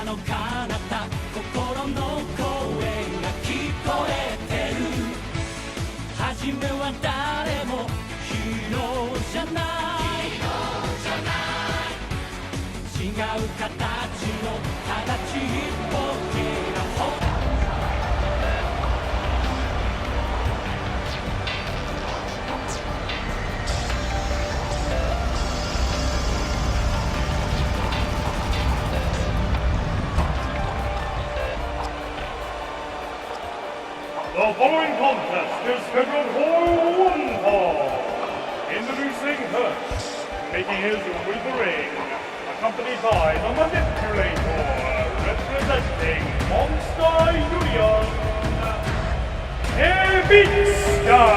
の彼方心の声が聞こえてる初めは誰もヒーローじゃない違う形のただちっぽけなほThe following contest is scheduled for one fall. Introducing first, making his way to the ring, accompanied by the Manipulator, representing Monster Union, Hebitsukai.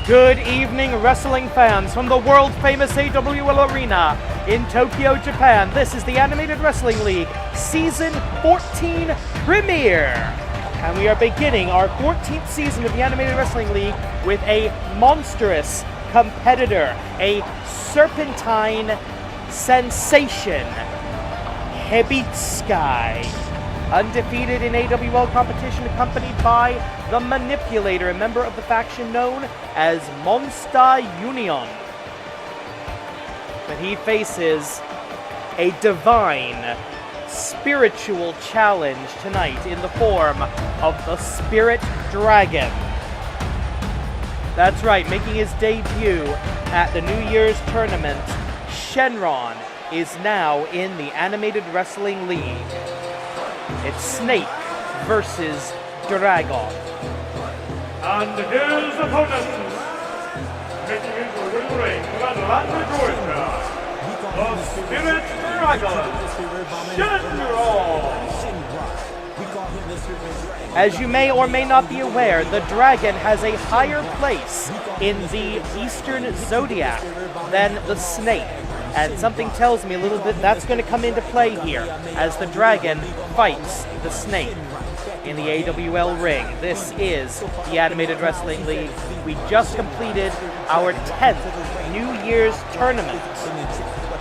Good evening, wrestling fans from the world-famous AWL Arena in Tokyo, Japan. This is the Animated Wrestling League Season 14 premiere. And we are beginning our 14th season of the Animated Wrestling League with a monstrous competitor, a serpentine sensation, Hebitsukai. Undefeated in AWL competition, accompanied by the Manipulator, a member of the faction known as Monster Union. But he faces a divine, spiritual challenge tonight in the form of the Spirit Dragon. That's right, making his debut at the New Year's tournament, Shynron is now in the Animated Wrestling League. It's Snake versus Dragon. And his opponent, making his way to the ring from Atlanta, Georgia, the Spirit Dragon, Shynron. As you may or may not be aware, the dragon has a higher place in the Eastern Zodiac than the snake. And something tells me a little bit that's going to come into play here as the dragon fights the snake in the AWL ring. This is the Animated Wrestling League. We just completed our 10th New Year's tournament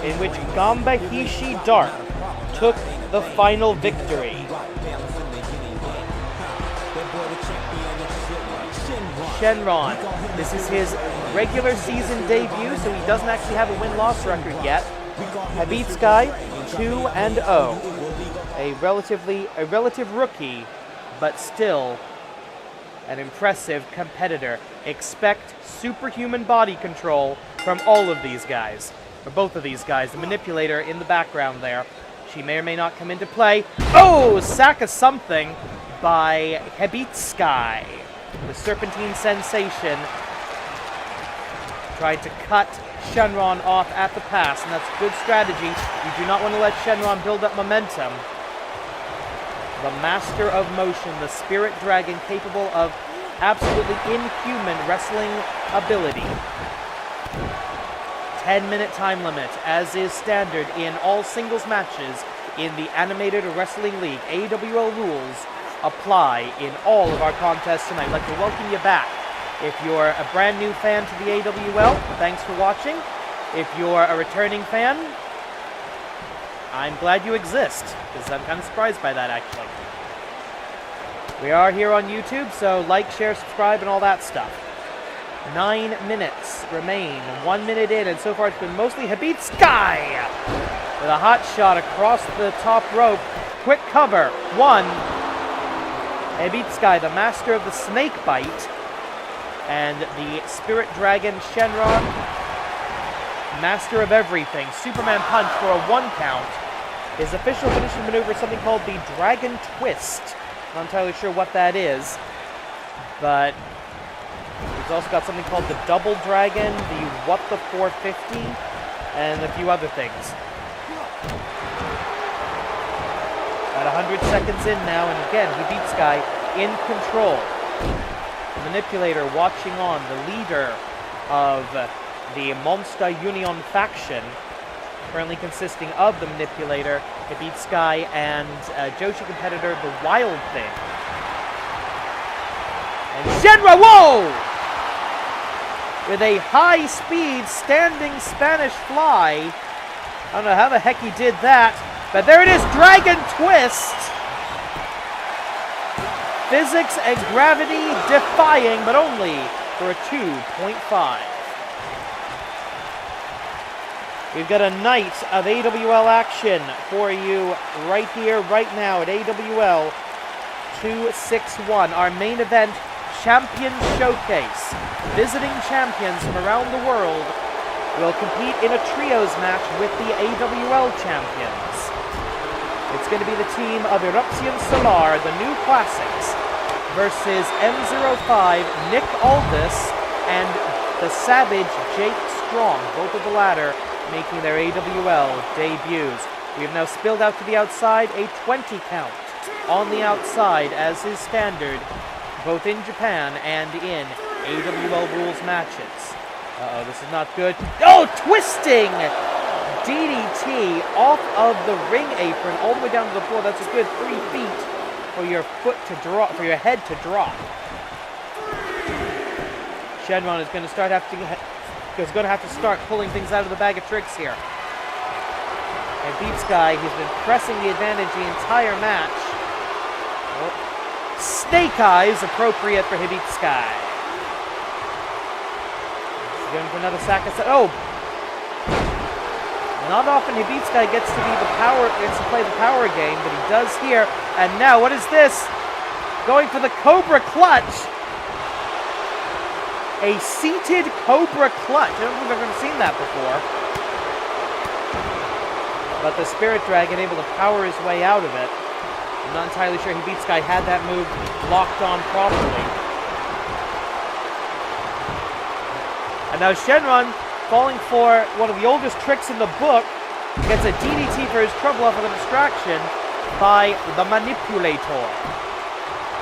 in which Gambahishi Dark took the final victory. Shynron, this is his regular season debut, so he doesn't actually have a win-loss record yet. Hebitsukai, 2-0. A relative rookie, but still an impressive competitor. Expect superhuman body control from all of these guys, or both of these guys. The Manipulator in the background there. She may or may not come into play. Oh, sack of something by Hebitsukai. The Serpentine Sensation tried to cut Shynron off at the pass, and that's good strategy. You do not want to let Shynron build up momentum. The Master of Motion, the Spirit Dragon, capable of absolutely inhuman wrestling ability. 10-minute time limit, as is standard in all singles matches in the Animated Wrestling League. AWL rules apply in all of our contests tonight. I'd like to welcome you back. If you're a brand new fan to the AWL, thanks for watching. If you're a returning fan, I'm glad you exist, because I'm kind of surprised by that, actually. We are here on YouTube, so like, share, subscribe, and all that stuff. 9 minutes remain, 1 minute in, and so far it's been mostly Hebitsukai with a hot shot across the top rope. Quick cover, 1. Hebitsukai, the master of the snake bite, and the Spirit Dragon Shynron, master of everything. Superman punch for a 1 count. His official finishing maneuver is something called the Dragon Twist. Not entirely sure what that is, but he's also got something called the Double Dragon, the What the 450, and a few other things. About 100 seconds in now, and again, Hebitsukai in control. The Manipulator watching on, the leader of the Monster Union faction, currently consisting of the Manipulator, Hebitsukai, and Joshi competitor, the Wild Thing. And Shynron, whoa! With a high-speed standing Spanish fly, I don't know how the heck he did that, but there it is, Dragon Twist! Physics and gravity defying, but only for a 2.5. We've got a night of AWL action for you right here, right now at AWL 261. Our main event, Champion Showcase. Visiting champions from around the world will compete in a trios match with the AWL champions. It's going to be the team of Eruption Solar, the new classics, versus M05, Nick Aldis, and the Savage Jake Strong, both of the latter making their AWL debuts. We have now spilled out to the outside, a 20 count on the outside as is standard, both in Japan and in AWL rules matches. Uh-oh, this is not good. Oh, twisting DDT off of the ring apron all the way down to the floor. That's a good 3 feet for your foot to drop, for your head to drop. Shynron is going to have to start pulling things out of the bag of tricks here. And Hebitsukai, he's been pressing the advantage the entire match. Oh. Snake Eyes appropriate for Hebitsukai. He's going for another sack. Oh! Not often Hebitsukai gets to play the power game, but he does here. And now, what is this? Going for the Cobra Clutch. A seated Cobra Clutch. I don't think I've ever seen that before. But the Spirit Dragon able to power his way out of it. I'm not entirely sure Hebitsukai had that move locked on properly. And now Shynron, falling for one of the oldest tricks in the book, gets a DDT for his trouble off of a distraction by the Manipulator.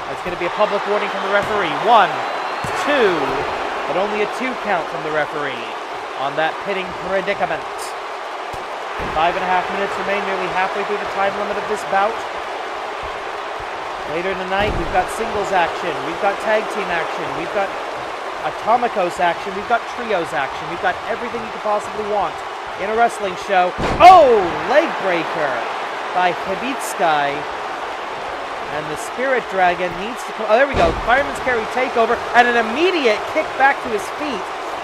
That's going to be a public warning from the referee. 1, 2... but only a 2 count from the referee on that pitting predicament. 5.5 minutes remain, nearly halfway through the time limit of this bout. Later in the night, we've got singles action, we've got tag team action, we've got Atomicos action, we've got trios action, we've got everything you could possibly want in a wrestling show. Oh, leg breaker by Hebitsukai. And the Spirit Dragon needs to come... Oh, there we go. Fireman's Carry takeover. And an immediate kick back to his feet.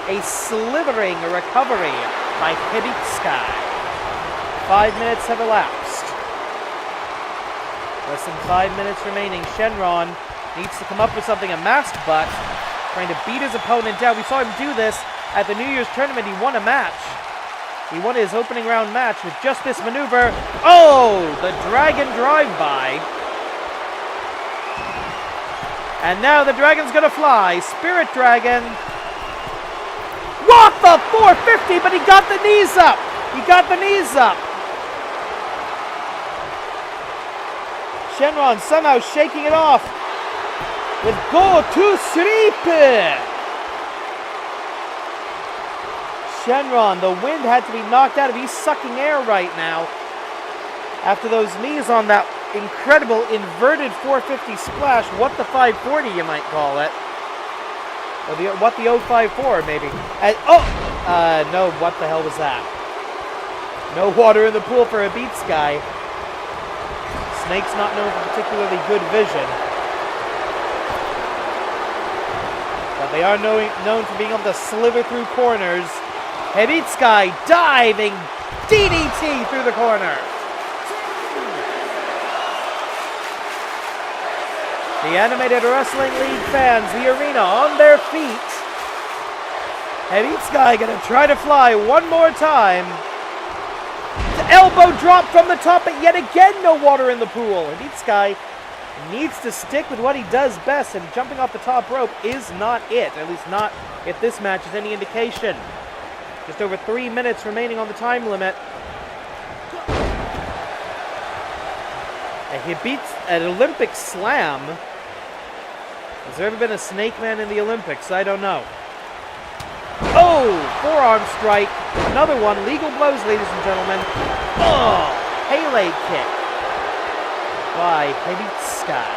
A slithering recovery by Hebitsukai. 5 minutes have elapsed. Less than 5 minutes remaining. Shynron needs to come up with something. A masked butt. Trying to beat his opponent down. We saw him do this at the New Year's tournament. He won a match. He won his opening round match with just this maneuver. Oh! The Dragon drive-by. And now the Dragon's gonna fly. Spirit Dragon. What the 450, but he got the knees up. He got the knees up. Shynron somehow shaking it off with go to sleep. Shynron, the wind had to be knocked out of him. He's sucking air right now after those knees on that incredible inverted 450 splash. What the 540 you might call it. Or what the 054 maybe. And, no, what the hell was that? No water in the pool for Hebitsukai. Snake's not known for particularly good vision. But they are known for being able to slither through corners. Hebitsukai diving DDT through the corner. The Animated Wrestling League fans, the arena on their feet. Hebitsukai gonna try to fly one more time. The elbow drop from the top, but yet again no water in the pool. Hebitsukai needs to stick with what he does best, and jumping off the top rope is not it. At least not if this match is any indication. Just over 3 minutes remaining on the time limit. An Olympic slam. Has there ever been a snake man in the Olympics? I don't know. Oh! Forearm strike. Another one. Legal blows, ladies and gentlemen. Oh! Pele kick by Hebitsukai.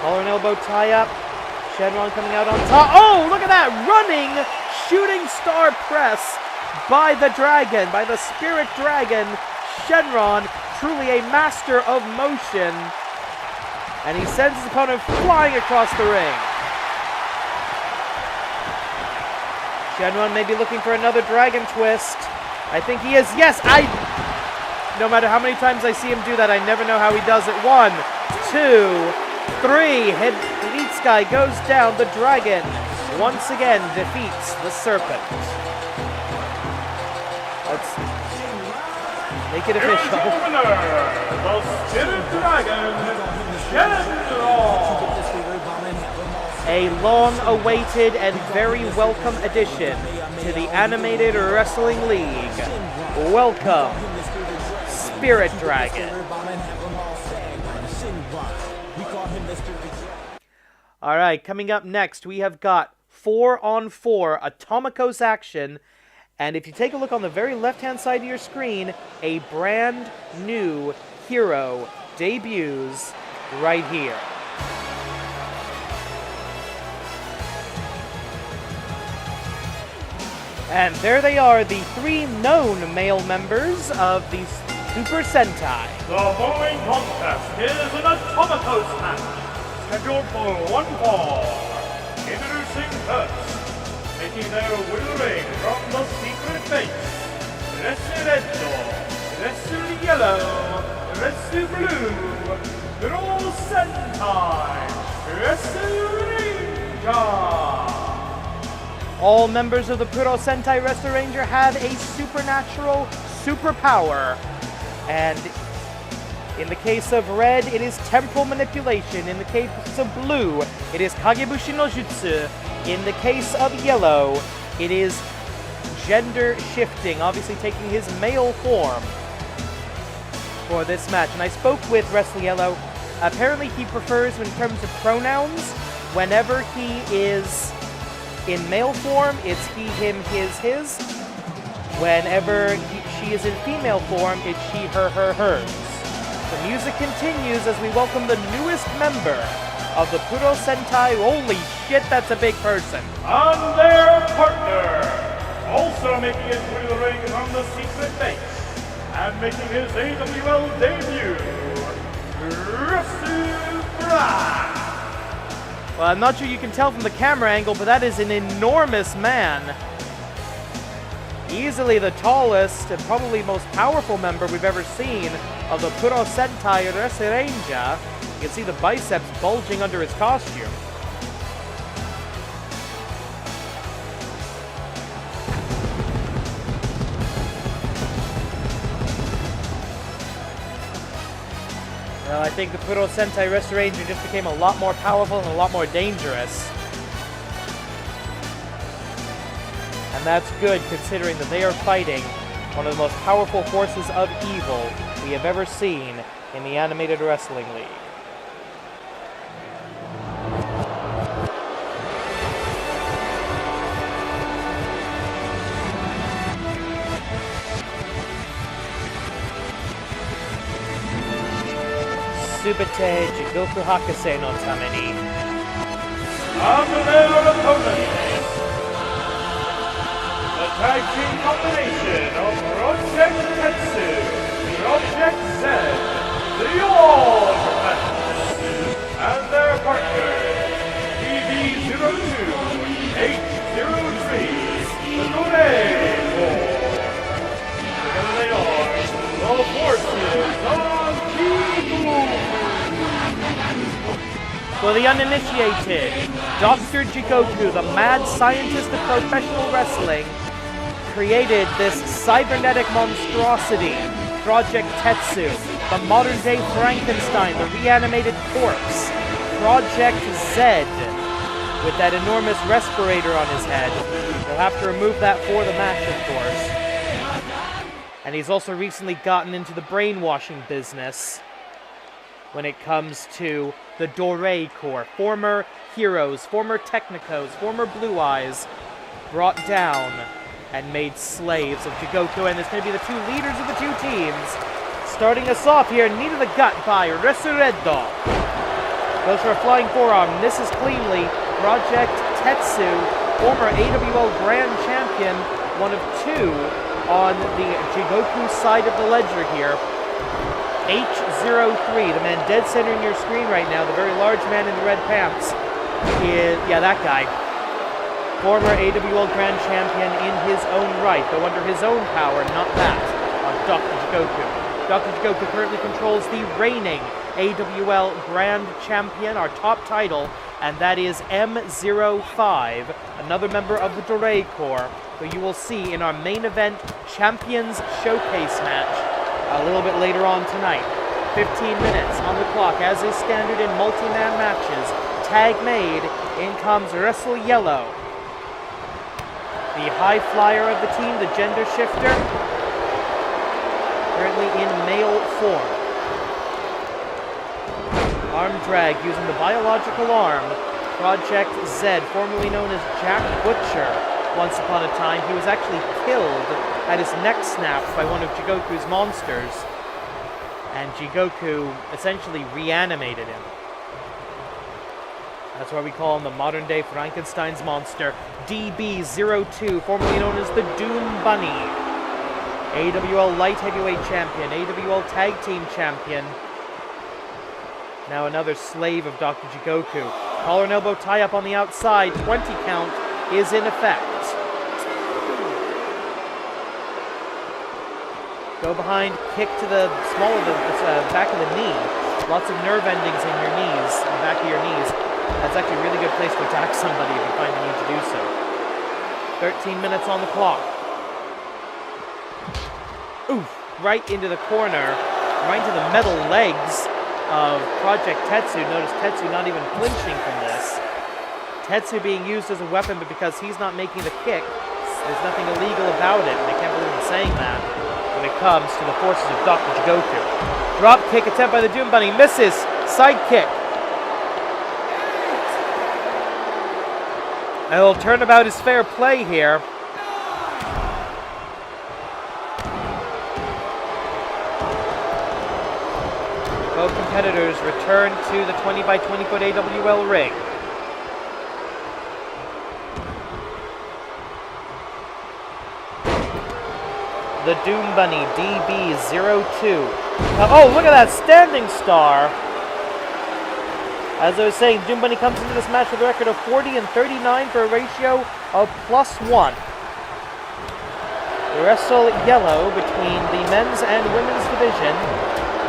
Collar and elbow tie up. Shynron coming out on top. Oh! Look at that! Running shooting star press by the dragon, by the spirit dragon, Shynron, truly a master of motion. And he sends his opponent flying across the ring. Shynron may be looking for another dragon twist. I think he is. Yes, no matter how many times I see him do that, I never know how he does it. 1, 2, 3. Hebitsukai goes down. The dragon once again defeats the serpent. Let's make it official. The winner, the Spirit Dragon, Shynron. A long-awaited and very welcome addition to the Animated Wrestling League. Welcome, Spirit Dragon. Alright, coming up next, we have got 4-on-4 Atomicos action. And if you take a look on the very left-hand side of your screen, a brand new hero debuts right here. And there they are, the 3 known male members of the Super Sentai. The following contest is an Atomicos match, scheduled for 1 fall. Introducing first, making their way to the ring from the secret base, Wrestle Red, Wrestle Yellow, Wrestle Blue, Pro Sentai, Wrestle Ranger. All members of the Puro Sentai Wrestler Ranger have a supernatural superpower. And in the case of red, it is temporal manipulation. In the case of blue, it is Kagebushi no Jutsu. In the case of yellow, it is gender shifting, obviously taking his male form for this match. And I spoke with Wrestle Yellow. Apparently he prefers, in terms of pronouns, whenever he is in male form, it's he, him, his. Whenever she is in female form, it's she, her, hers. The music continues as we welcome the newest member of the Puro Sentai. Holy shit, that's a big person. And their partner, also making his way to the ring from the secret base, and making his AWL debut, Wrestle Black. Well, I'm not sure you can tell from the camera angle, but that is an enormous man. Easily the tallest and probably most powerful member we've ever seen of the Puro Sentai Wrestle Ranger. You can see the biceps bulging under his costume. Well, I think the Puro Sentai Wrestle Ranger just became a lot more powerful and a lot more dangerous. And that's good, considering that they are fighting one of the most powerful forces of evil we have ever seen in the Animated Wrestling League. Subite Jigoku Hakase no Tameni. And their opponent, the tag team combination of Project Tetsu, Project Z, the All Professionals, and their partners, BB02, H03, the Gore Corps. Together they are the forces of Chiba. For the uninitiated, Dr. Jigoku, the mad scientist of professional wrestling, created this cybernetic monstrosity, Project Tetsu, the modern-day Frankenstein, the reanimated corpse, Project Z, with that enormous respirator on his head. He'll have to remove that for the match, of course. And he's also recently gotten into the brainwashing business when it comes to the Dore Corps, former heroes, former Technicos, former Blue Eyes, brought down and made slaves of Jigoku, and it's going to be the 2 leaders of the 2 teams. Starting us off here, knee to the gut by Resuredo. Goes for a flying forearm, misses cleanly. Project Tetsu, former AWL Grand Champion, one of two on the Jigoku side of the ledger here. H03, the man dead center in your screen right now, the very large man in the red pants, is, yeah, that guy. Former AWL Grand Champion in his own right, though under his own power, not that of Dr. Jigoku. Dr. Jigoku currently controls the reigning AWL Grand Champion, our top title, and that is M05, another member of the Dorei Corps, who you will see in our main event Champions Showcase match a little bit later on tonight. 15 minutes on the clock, as is standard in multi-man matches. Tag made, in comes Wrestle Yellow, the high flyer of the team, the gender shifter, currently in male form. Arm drag using the biological arm. Project Z, formerly known as Jack Butcher, once upon a time. He was actually killed at his neck snapped by one of Jigoku's monsters, and Jigoku essentially reanimated him. That's why we call him the modern-day Frankenstein's monster. DB02, formerly known as the Doom Bunny. AWL Light Heavyweight Champion, AWL Tag Team Champion. Now another slave of Dr. Jigoku. Collar and elbow tie-up on the outside. 20 count is in effect. Go behind, kick to the small of the back of the knee. Lots of nerve endings in your knees, in the back of your knees. That's actually a really good place to attack somebody if you find the need to do so. 13 minutes on the clock. Oof, right into the corner, right into the metal legs of Project Tetsu. Notice Tetsu not even flinching from this. Tetsu being used as a weapon, but because he's not making the kick, there's nothing illegal about it, and I can't believe I'm saying that when it comes to the forces of Dr. Jigoku. Drop kick attempt by the Doom Bunny, misses, side kick. A little turnabout is fair play here. Both competitors return to the 20 by 20 foot AWL ring. The Doom Bunny, DB02. Oh, look at that standing star. As I was saying, Doom Bunny comes into this match with a record of 40 and 39 for a ratio of +1. Wrestle Yellow between the men's and women's division,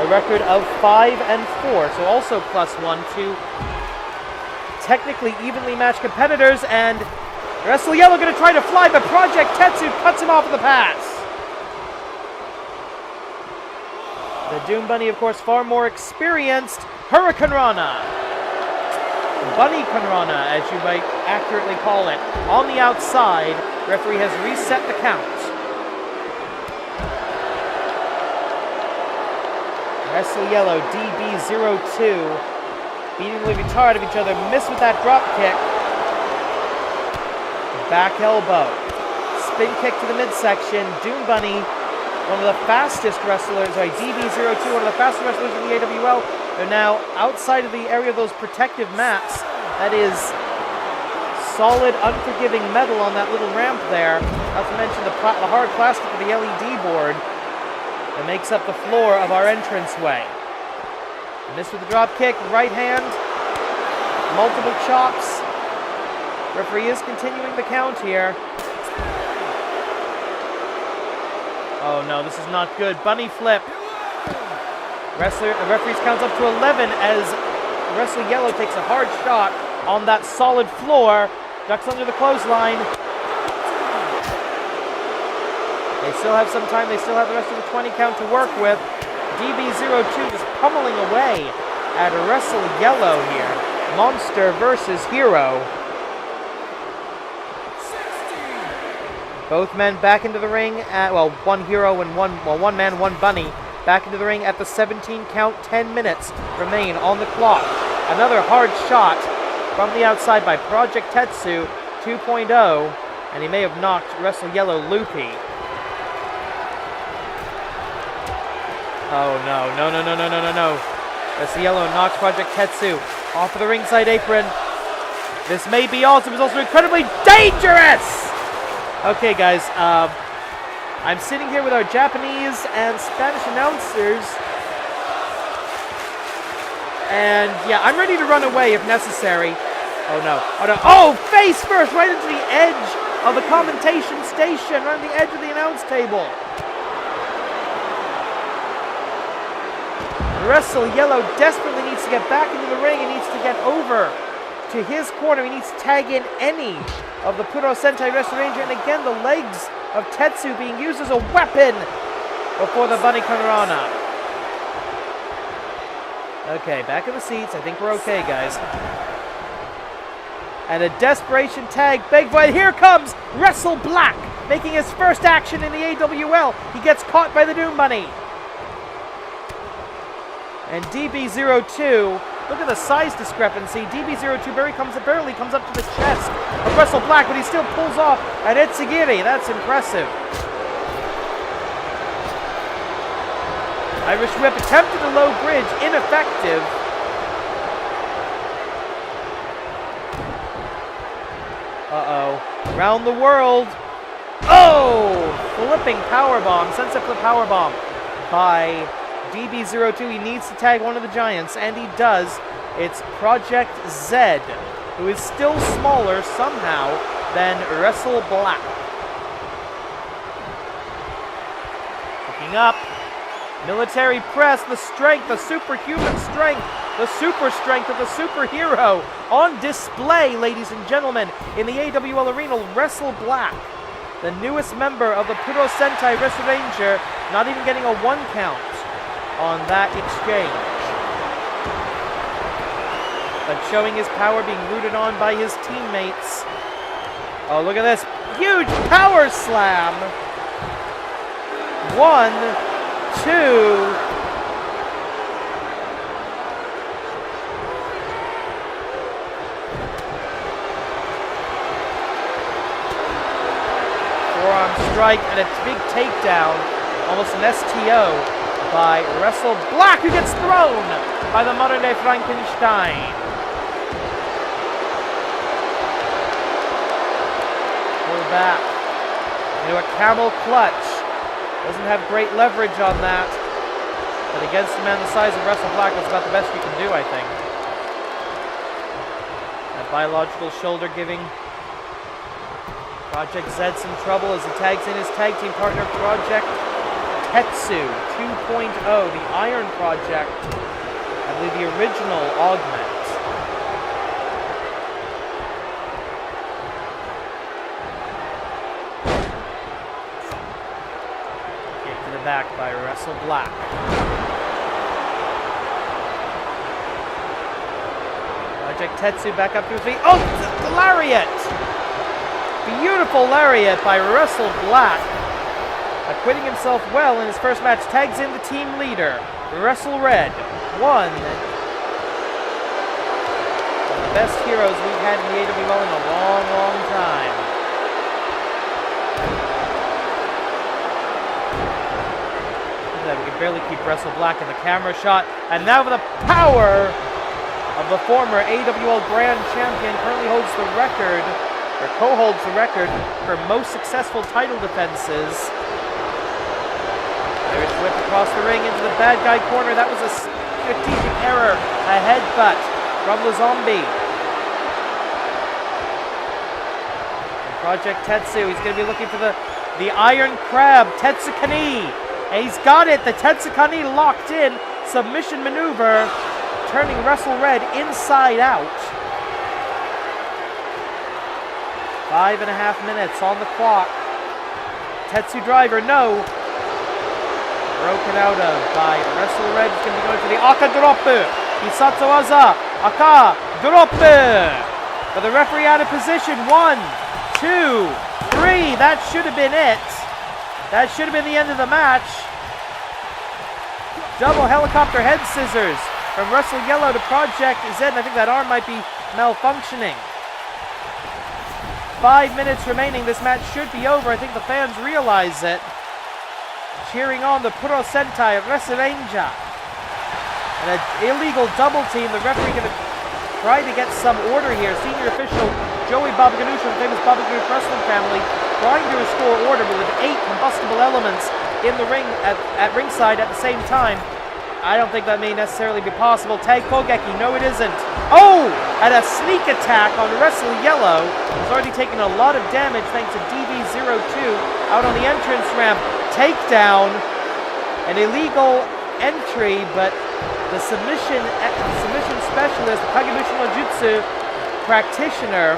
a record of 5 and 4, so also +1 to technically evenly matched competitors, and Wrestle Yellow going to try to fly, but Project Tetsu cuts him off at the pass. The Doom Bunny, of course, far more experienced. Hurricane Rana. Bunny Kanrana, as you might accurately call it. On the outside, referee has reset the count. Wrestle Yellow, DB02, beating the living tar out of each other. Miss with that drop kick. Back elbow. Spin kick to the midsection. Doom Bunny, one of the fastest wrestlers, DB02, one of the fastest wrestlers in the AWL. They're now outside of the area of those protective mats. That is solid, unforgiving metal on that little ramp there. Not to mention the hard plastic of the LED board that makes up the floor of our entranceway. Missed with the drop kick, right hand, multiple chops. Referee is continuing the count here. Oh no, this is not good. Bunny flip. Referees counts up to 11 as Wrestle Yellow takes a hard shot on that solid floor. Ducks under the clothesline. They still have some time. They still have the rest of the 20 count to work with. DB02 just pummeling away at Wrestle Yellow here. Monster versus Hero. Both men back into the ring at, one Hero and one man, one Bunny. Back into the ring at the 17 count, 10 minutes remain on the clock. Another hard shot from the outside by Project Tetsu 2.0, and he may have knocked Wrestle Yellow loopy. Oh no. Wrestle Yellow knocks Project Tetsu off of the ringside apron. This may be all. It was also incredibly dangerous! Okay, guys, I'm sitting here with our Japanese and Spanish announcers. And yeah, I'm ready to run away if necessary. Oh no. Oh no. Oh, face first, right into the edge of the commentation station, right on the edge of the announce table. Wrestle Yellow desperately needs to get back into the ring. He needs to get over to his corner. He needs to tag in any of the Puro Sentai Wrestle Ranger. And again, the legs of Tetsu being used as a weapon before the Bunny Kanorana. Okay, back in the seats. I think we're okay, guys. And a desperation tag. Big boy. Here comes Wrestle Black, making his first action in the AWL. He gets caught by the Doom Bunny. And DB02, look at the size discrepancy. DB02 barely comes up to the chest of Wrestle Black, but he still pulls off an Etsugiri. That's impressive. Irish Whip attempted a low bridge, ineffective. Uh-oh. Round the world. Oh! Flipping powerbomb, sunset flip powerbomb by DB02. He needs to tag one of the giants, and he does. It's Project Z, who is still smaller somehow than Wrestle Black. Looking up. Military press, the strength, the superhuman strength, the super strength of the superhero on display, ladies and gentlemen, in the AWL Arena. Wrestle Black, the newest member of the Puro Sentai Wrestle Ranger, not even getting a 1 count on that exchange. But showing his power, being rooted on by his teammates. Oh, look at this. Huge power slam. 1, 2. Forearm strike and a big takedown. Almost an STO by Wrestle Black, who gets thrown by the modern-day Frankenstein. Pull back into a camel clutch. Doesn't have great leverage on that. But against a man the size of Wrestle Black, that's about the best you can do, I think. That biological shoulder giving Project Z some trouble as he tags in his tag team partner, Project Tetsu 2.0, the Iron Project. I believe the original augment. Back by Wrestle Black. Project Tetsu back up to his feet. Oh, the lariat! Beautiful lariat by Wrestle Black. Acquitting himself well in his first match, tags in the team leader, Wrestle Red. One of the best heroes we've had in the AWL in a long, long time. We can barely keep Wrestle Black in the camera shot. And now with the power of the former AWL Grand Champion, currently holds the record, or co-holds the record, for most successful title defenses. Irish whip across the ring into the bad guy corner. That was a strategic error. A headbutt from the zombie. And Project Tetsu, he's going to be looking for the Iron Crab, Tetsukani. And he's got it. The Tetsukani locked in. Submission maneuver. Turning Wrestle Red inside out. 5.5 minutes on the clock. Tetsu driver, no. Broken out of by Wrestle Red. He's going to be going for the Aka drop. Hisato Waza. Aka drop. But the referee out of position. 1, 2, 3. That should have been it. That should have been the end of the match. Double helicopter head scissors from Wrestle Yellow to Project Z. And I think that arm might be malfunctioning. 5 minutes remaining. This match should be over. I think the fans realize it. Cheering on the Puro Sentai Wrestle Ranger. And an illegal double team. The referee going to try to get some order here. Senior official Joey Babaganoush from the famous Babaganoush wrestling family trying to restore order, but with 8 combustible elements in the ring at ringside at the same time, I don't think that may necessarily be possible. Tag Kogeki, no it isn't. Oh! And a sneak attack on Wrestle Yellow. He's already taken a lot of damage thanks to DB02 out on the entrance ramp. Takedown. An illegal entry, but the submission specialist, Kagebushi no Jutsu practitioner,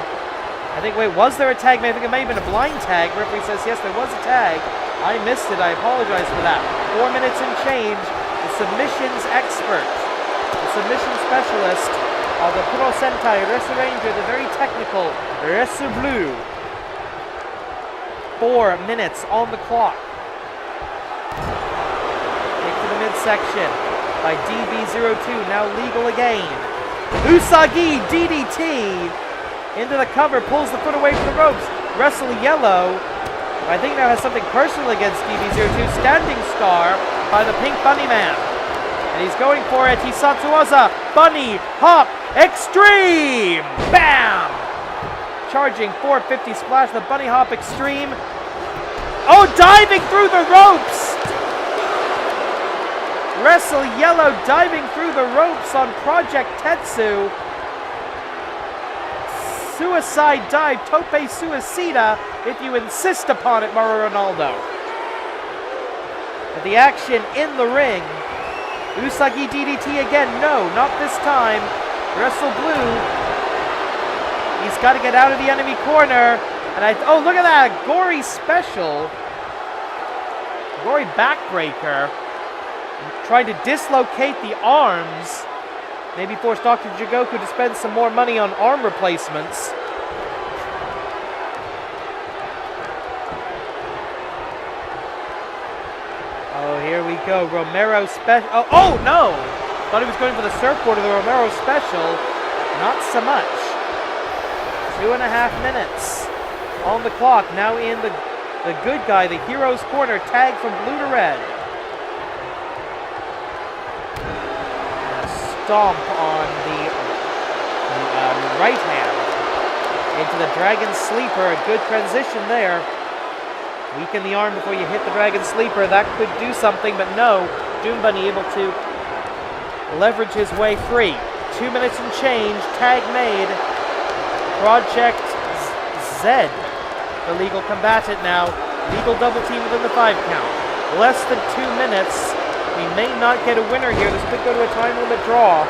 I think, wait, was there a tag? I think it may have been a blind tag. Referee says, yes, there was a tag. I missed it. I apologize for that. 4 minutes and change. The submissions expert, the submission specialist of the Pro Sentai Wrestle Ranger, the very technical Wrestle Blue. 4 minutes on the clock. Kick to the midsection by DB02, now legal again. Usagi DDT into the cover, pulls the foot away from the ropes. Wrestle Yellow, I think now has something personal against DB02. Standing star by the Pink Bunny Man. And he's going for it. Hisatsuwaza, Bunny Hop Extreme! Bam! Charging 450 splash, the Bunny Hop Extreme. Oh, diving through the ropes! Wrestle Yellow diving through the ropes on Project Tetsu. Suicide dive, tope suicida, if you insist upon it, Mauro Ronaldo. But the action in the ring. Usagi DDT again. No, not this time. Wrestle Blue. He's got to get out of the enemy corner. And oh, look at that. Gory special. Gory backbreaker. Trying to dislocate the arms. Maybe force Dr. Jigoku to spend some more money on arm replacements. Oh, here we go. Romero special. Oh, no! Thought he was going for the surfboard of the Romero special. Not so much. 2.5 minutes on the clock. Now in the good guy, the hero's corner. Tag from blue to red. Stomp on the right hand into the Dragon Sleeper. A good transition there. Weaken the arm before you hit the Dragon Sleeper. That could do something, but no. Doom Bunny able to leverage his way free. 2 minutes and change. Tag made. Project Z, the legal combatant now. Legal double team within the 5 count. Less than 2 minutes. We may not get a winner here. This could go to a time limit draw.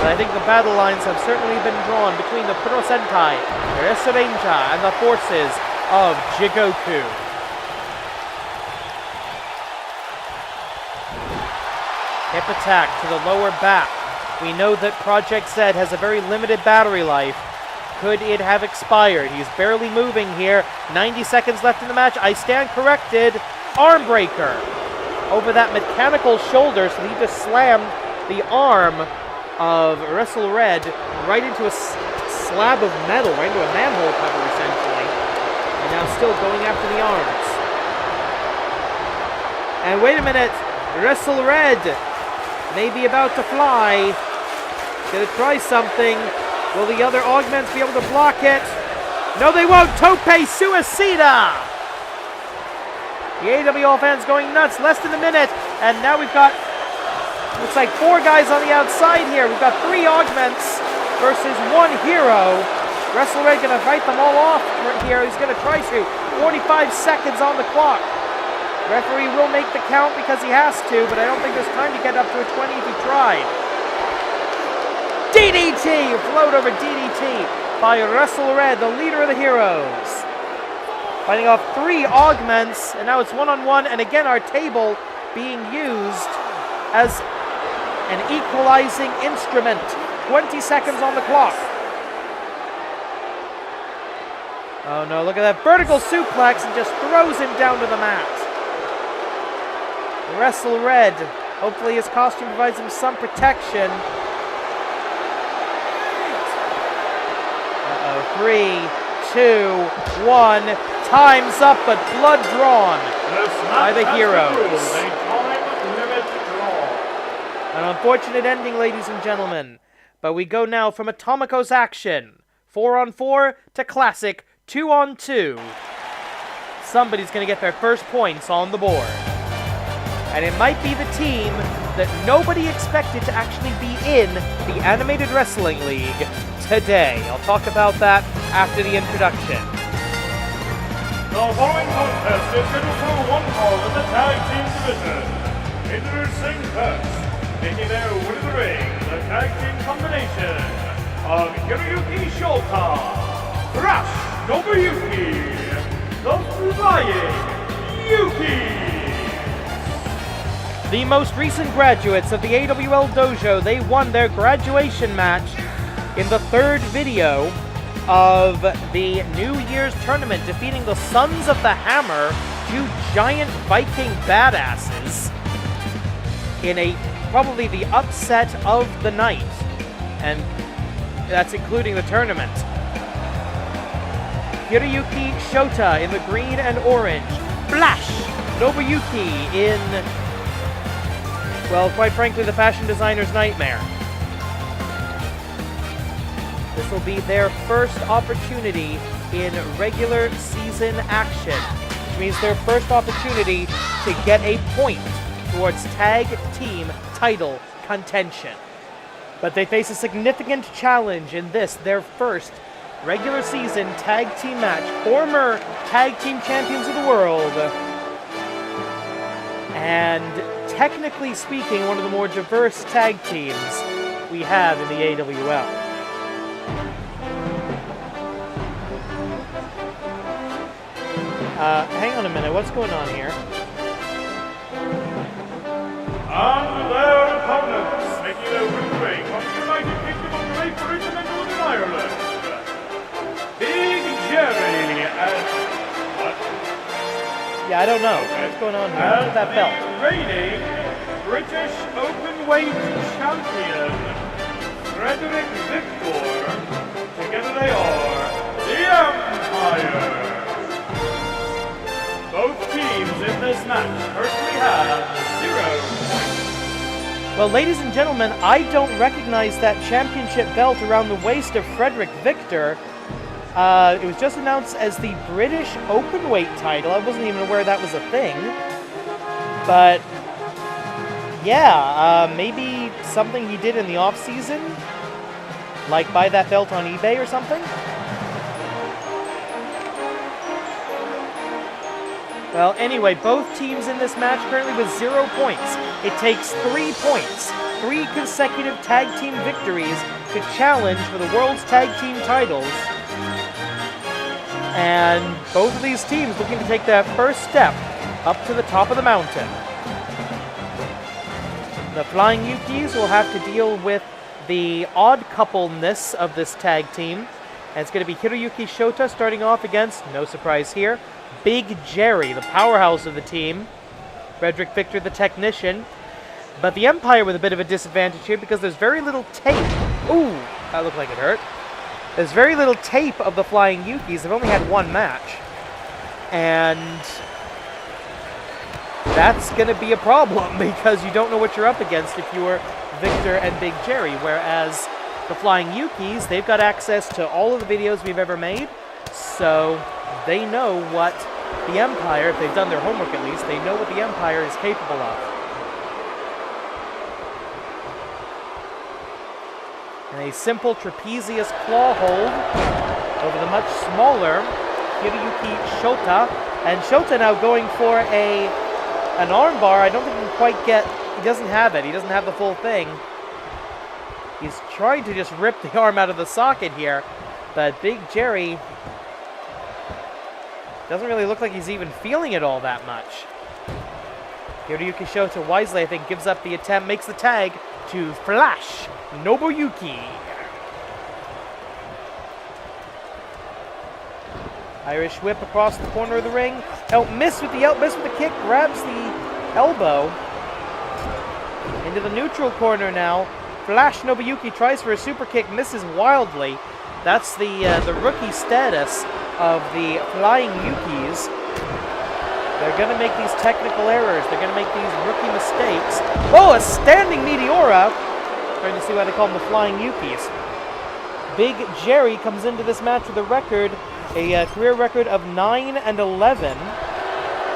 But I think the battle lines have certainly been drawn between the Pro Sentai, Wrestle Ranger, and the forces of Jigoku. Hip attack to the lower back. We know that Project Z has a very limited battery life. Could it have expired? He's barely moving here. 90 seconds left in the match. I stand corrected. Arm breaker over that mechanical shoulder, so he just slammed the arm of Wrestle Red right into a slab of metal, right into a manhole cover, essentially. And now still going after the arms. And wait a minute, Wrestle Red may be about to fly. Gonna try something. Will the other augments be able to block it? No, they won't. Tope Suicida! The AWL fans going nuts. Less than a minute. And now we've got, looks like 4 guys on the outside here. We've got 3 augments versus 1 hero. Wrestle Red going to fight them all off here. He's going to try to. 45 seconds on the clock. Referee will make the count because he has to, but I don't think there's time to get up to a 20 if he tried. DDT! Float over DDT by Wrestle Red, the leader of the heroes. Fighting off 3 augments, and now it's 1-on-1, and again our table being used as an equalizing instrument. 20 seconds on the clock. Oh no, look at that vertical suplex and just throws him down to the mat. Wrestle Red. Hopefully his costume provides him some protection. 3, 2, 1. Time's up, but blood drawn by the heroes. An unfortunate ending, ladies and gentlemen. But we go now from Atomico's action, 4-on-4, to classic 2-on-2. Somebody's going to get their first points on the board. And it might be the team that nobody expected to actually be in the Animated Wrestling League today. I'll talk about that after the introduction. The following contest is scheduled for one fall in the tag team division. Introducing first, making their way to the ring, the tag team combination of Hiroyuki Shota, Rush Nobuyuki, the Flying Yukis. The most recent graduates of the AWL Dojo, they won their graduation match in the third video of the New Year's tournament, defeating the Sons of the Hammer, two giant Viking badasses, in probably the upset of the night, and that's including the tournament. Hiroyuki Shota in the green and orange, Flash Nobuyuki in, well, quite frankly, the fashion designer's nightmare. This will be their first opportunity in regular season action, which means their first opportunity to get a point towards tag team title contention. But they face a significant challenge in this, their first regular season tag team match. Former tag team champions of the world. And technically speaking, one of the more diverse tag teams we have in the AWL. Hang on a minute, what's going on here? And their opponents, making their way to the ring from the United Kingdom of Great Britain and Northern Ireland, Big Jerry and... what? Yeah, I don't know. What's going on here? What's that belt? Reigning British Openweight Champion, Frederick Victor. Together they are the Empire. Both teams in this match currently have 0 points. Well, ladies and gentlemen, I don't recognize that championship belt around the waist of Frederick Victor. It was just announced as the British Openweight title. I wasn't even aware that was a thing. But, yeah, maybe something he did in the off-season? Like buy that belt on eBay or something? Well, anyway, both teams in this match currently with 0 points. It takes 3 points, 3 consecutive tag team victories to challenge for the World's Tag Team titles. And both of these teams looking to take that first step up to the top of the mountain. The Flying Yukis will have to deal with the odd coupleness of this tag team. And it's going to be Hiroyuki Shota starting off against, no surprise here, Big Jerry, the powerhouse of the team. Frederick Victor, the technician. But the Empire with a bit of a disadvantage here because there's very little tape. Ooh, that looked like it hurt. There's very little tape of the Flying Yukis. They've only had one match. And that's going to be a problem because you don't know what you're up against if you're Victor and Big Jerry. Whereas the Flying Yukis, they've got access to all of the videos we've ever made. So they know what the Empire, if they've done their homework at least, they know what the Empire is capable of. And a simple trapezius claw hold over the much smaller Hiroyuki Shota. And Shota now going for an armbar. I don't think he can quite get, he doesn't have it. He doesn't have the full thing. He's trying to just rip the arm out of the socket here. But Big Jerry doesn't really look like he's even feeling it all that much. Hiroyuki Shota wisely, I think, gives up the attempt, makes the tag to Flash Nobuyuki. Irish whip across the corner of the ring. Miss with the kick, grabs the elbow. Into the neutral corner now. Flash Nobuyuki tries for a super kick, misses wildly. That's the rookie status of the Flying Yukis. They're going to make these technical errors. They're going to make these rookie mistakes. Oh, a standing Meteora. Trying to see why they call them the Flying Yukis. Big Jerry comes into this match with a record a career record of 9-11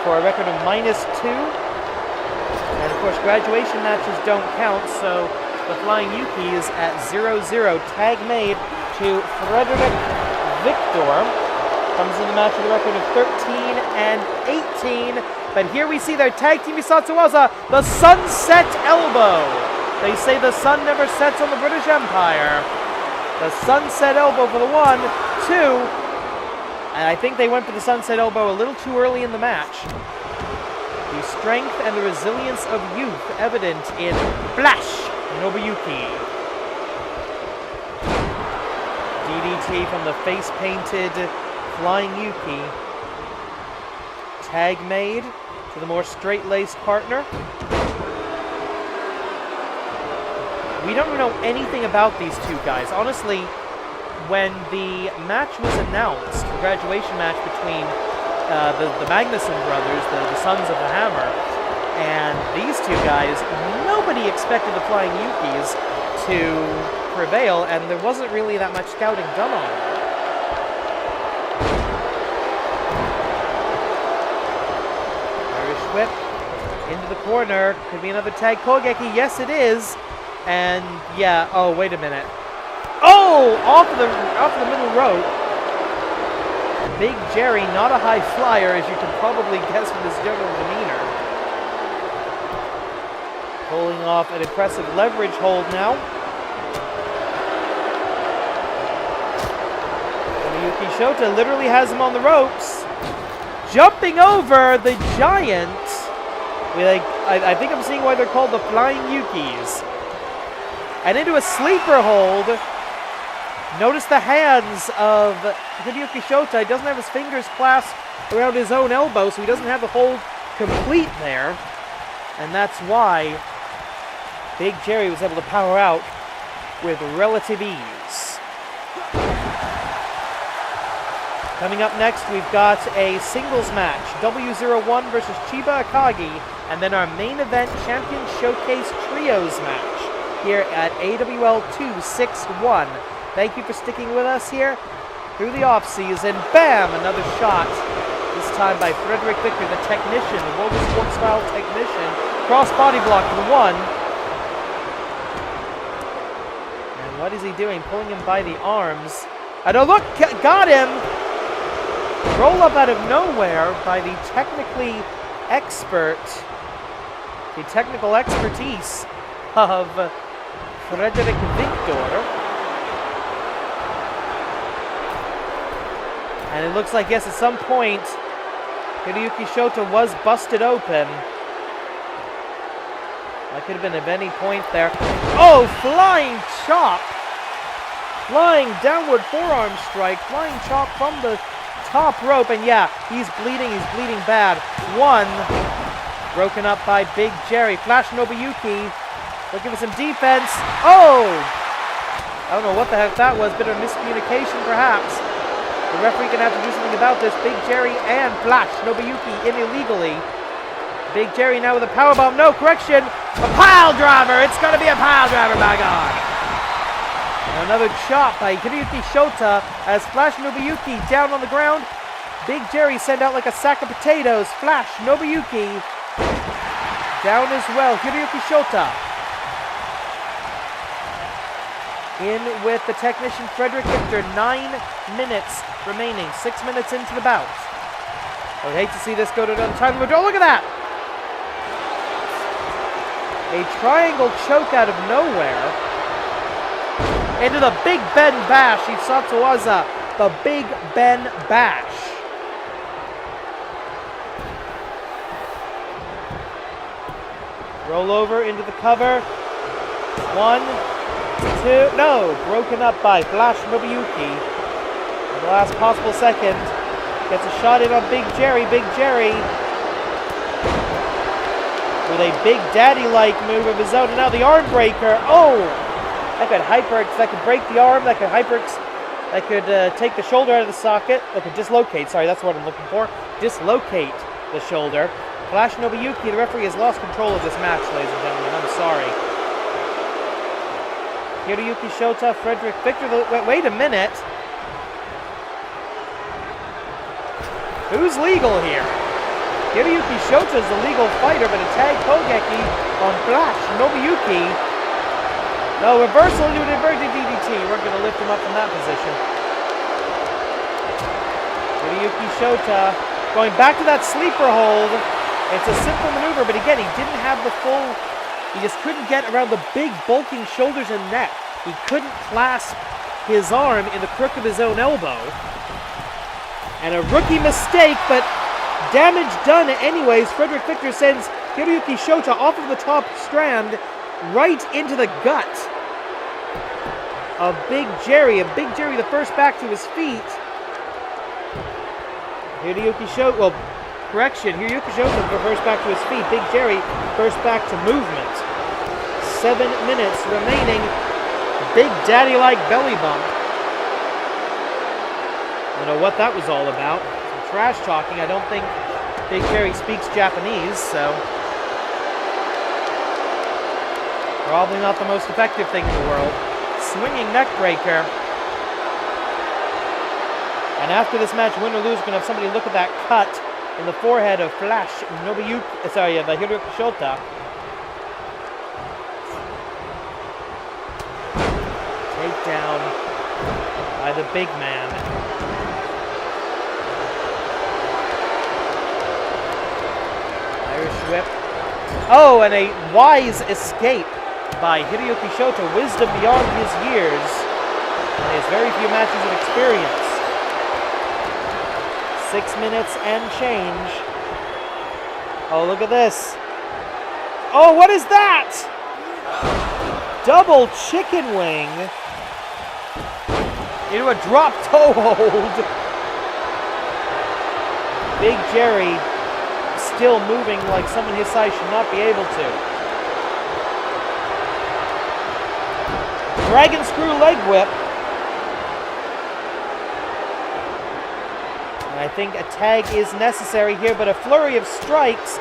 for a record of -2. And of course, graduation matches don't count, so the Flying Yukis at 0-0. Tag made to Frederick Victor. Comes in the match with a record of 13-18. But here we see their tag team Satsuwaza, the Sunset Elbow. They say the sun never sets on the British Empire. The Sunset Elbow for the 1, 2. And I think they went for the Sunset Elbow a little too early in the match. The strength and the resilience of youth evident in Flash Nobuyuki. DDT from the face-painted Flying Yuki. Tag made to the more straight-laced partner. We don't know anything about these two guys. Honestly, when the match was announced, the graduation match between the Magnuson brothers, the Sons of the Hammer, and these two guys, nobody expected the Flying Yukis to prevail, and there wasn't really that much scouting done on them. Irish whip into the corner. Could be another tag Kogeki. Yes, it is. And yeah, oh, wait a minute. Oh, off the middle rope. Big Jerry, not a high flyer, as you can probably guess from his general demeanor. Pulling off an impressive leverage hold now. Yukis Shota literally has him on the ropes. Jumping over the giant. I think I'm seeing why they're called the Flying Yukis. And into a sleeper hold. Notice the hands of Hideyuki Shota. He doesn't have his fingers clasped around his own elbow, so he doesn't have the hold complete there. And that's why Big Jerry was able to power out with relative ease. Coming up next, we've got a singles match. W01 versus Chiba Akagi. And then our main event Champion Showcase Trios match here at AWL 261. Thank you for sticking with us here through the off-season. Bam! Another shot. This time by Frederick Victor, the technician, the World of Sports style technician. Cross body block to the 1. And what is he doing? Pulling him by the arms. And oh look! Got him! Roll up out of nowhere by the technical expertise of Frederick Victor. And it looks like, yes, at some point, Hideyuki Shota was busted open. That could have been at any point there. Oh, flying chop! Flying downward forearm strike. Flying chop from the top rope. And yeah, he's bleeding bad. 1. Broken up by Big Jerry. Flash Nobuyuki looking for some defense. Oh! I don't know what the heck that was. Bit of miscommunication, perhaps. The referee gonna have to do something about this. Big Jerry and Flash Nobuyuki in illegally. Big Jerry now with a powerbomb. No, correction. A pile driver. It's gonna be a pile driver, by God. And another chop by Hideyuki Shota as Flash Nobuyuki down on the ground. Big Jerry sent out like a sack of potatoes. Flash Nobuyuki down as well. Hideyuki Shota in with the technician Frederick Victor. 9 minutes remaining. 6 minutes into the bout. I would hate to see this go to another time limit. Oh, look at that! A triangle choke out of nowhere. Into the Big Ben Bash. Satsuwaza, the Big Ben Bash. Roll over into the cover. 1, 2, no, broken up by Flash Nobuyuki. In the last possible second, gets a shot in on Big Jerry. Big Jerry with a Big Daddy-like move of his own. And now the arm breaker. Oh, that could break the arm. That could take the shoulder out of the socket. That could dislocate. Sorry, that's what I'm looking for. Dislocate the shoulder. Flash Nobuyuki, the referee, has lost control of this match, ladies and gentlemen. I'm sorry. Hideyuki Shota, Frederick Victor. Wait a minute. Who's legal here? Hiroyuki Shota's the legal fighter, but a tag Kogeki on Flash Nobuyuki. No, reversal into an inverted DDT. We're going to lift him up from that position. Hiroyuki Shota going back to that sleeper hold. It's a simple maneuver, but again, he didn't have the full... He just couldn't get around the big, bulking shoulders and neck. He couldn't clasp his arm in the crook of his own elbow. And a rookie mistake, but damage done anyways. Frederick Victor sends Hiroyuki Shota off of the top strand right into the gut of Big Jerry. And Big Jerry the first back to his feet. Hiroyuki Shota, well, correction, Hiroyuki Shota the first back to his feet. Big Jerry first back to movement. 7 minutes remaining. Big daddy-like belly bump. I don't know what that was all about. Some trash talking. I don't think Big Jerry speaks Japanese, so probably not the most effective thing in the world. Swinging neck breaker. And after this match, win or lose, we're going to have somebody look at that cut in the forehead of Flash Nobuyuki, the Hiroyuki Shota. Takedown by the big man. Irish whip. Oh, and a wise escape by Hiroyuki Shota. Wisdom beyond his years and his very few matches of experience. 6 minutes and change. Oh, look at this. Oh, what is that? Double chicken wing into a drop toe hold. Big Jerry still moving like someone his size should not be able to. Dragon screw leg whip. And I think a tag is necessary here, but a flurry of strikes.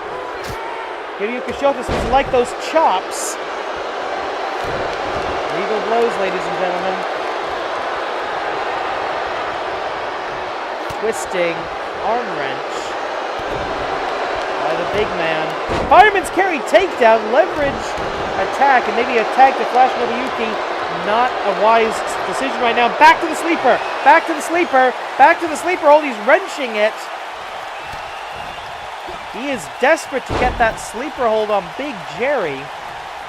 Hiroyuki Shota seems to like those chops. Legal blows, ladies and gentlemen. Twisting arm wrench by the big man. Fireman's carry takedown, leverage attack, and maybe a tag to Flash Nobuyuki. Not a wise decision right now. Back to the sleeper. Back to the sleeper. Back to the sleeper hold. He's wrenching it. He is desperate to get that sleeper hold on Big Jerry.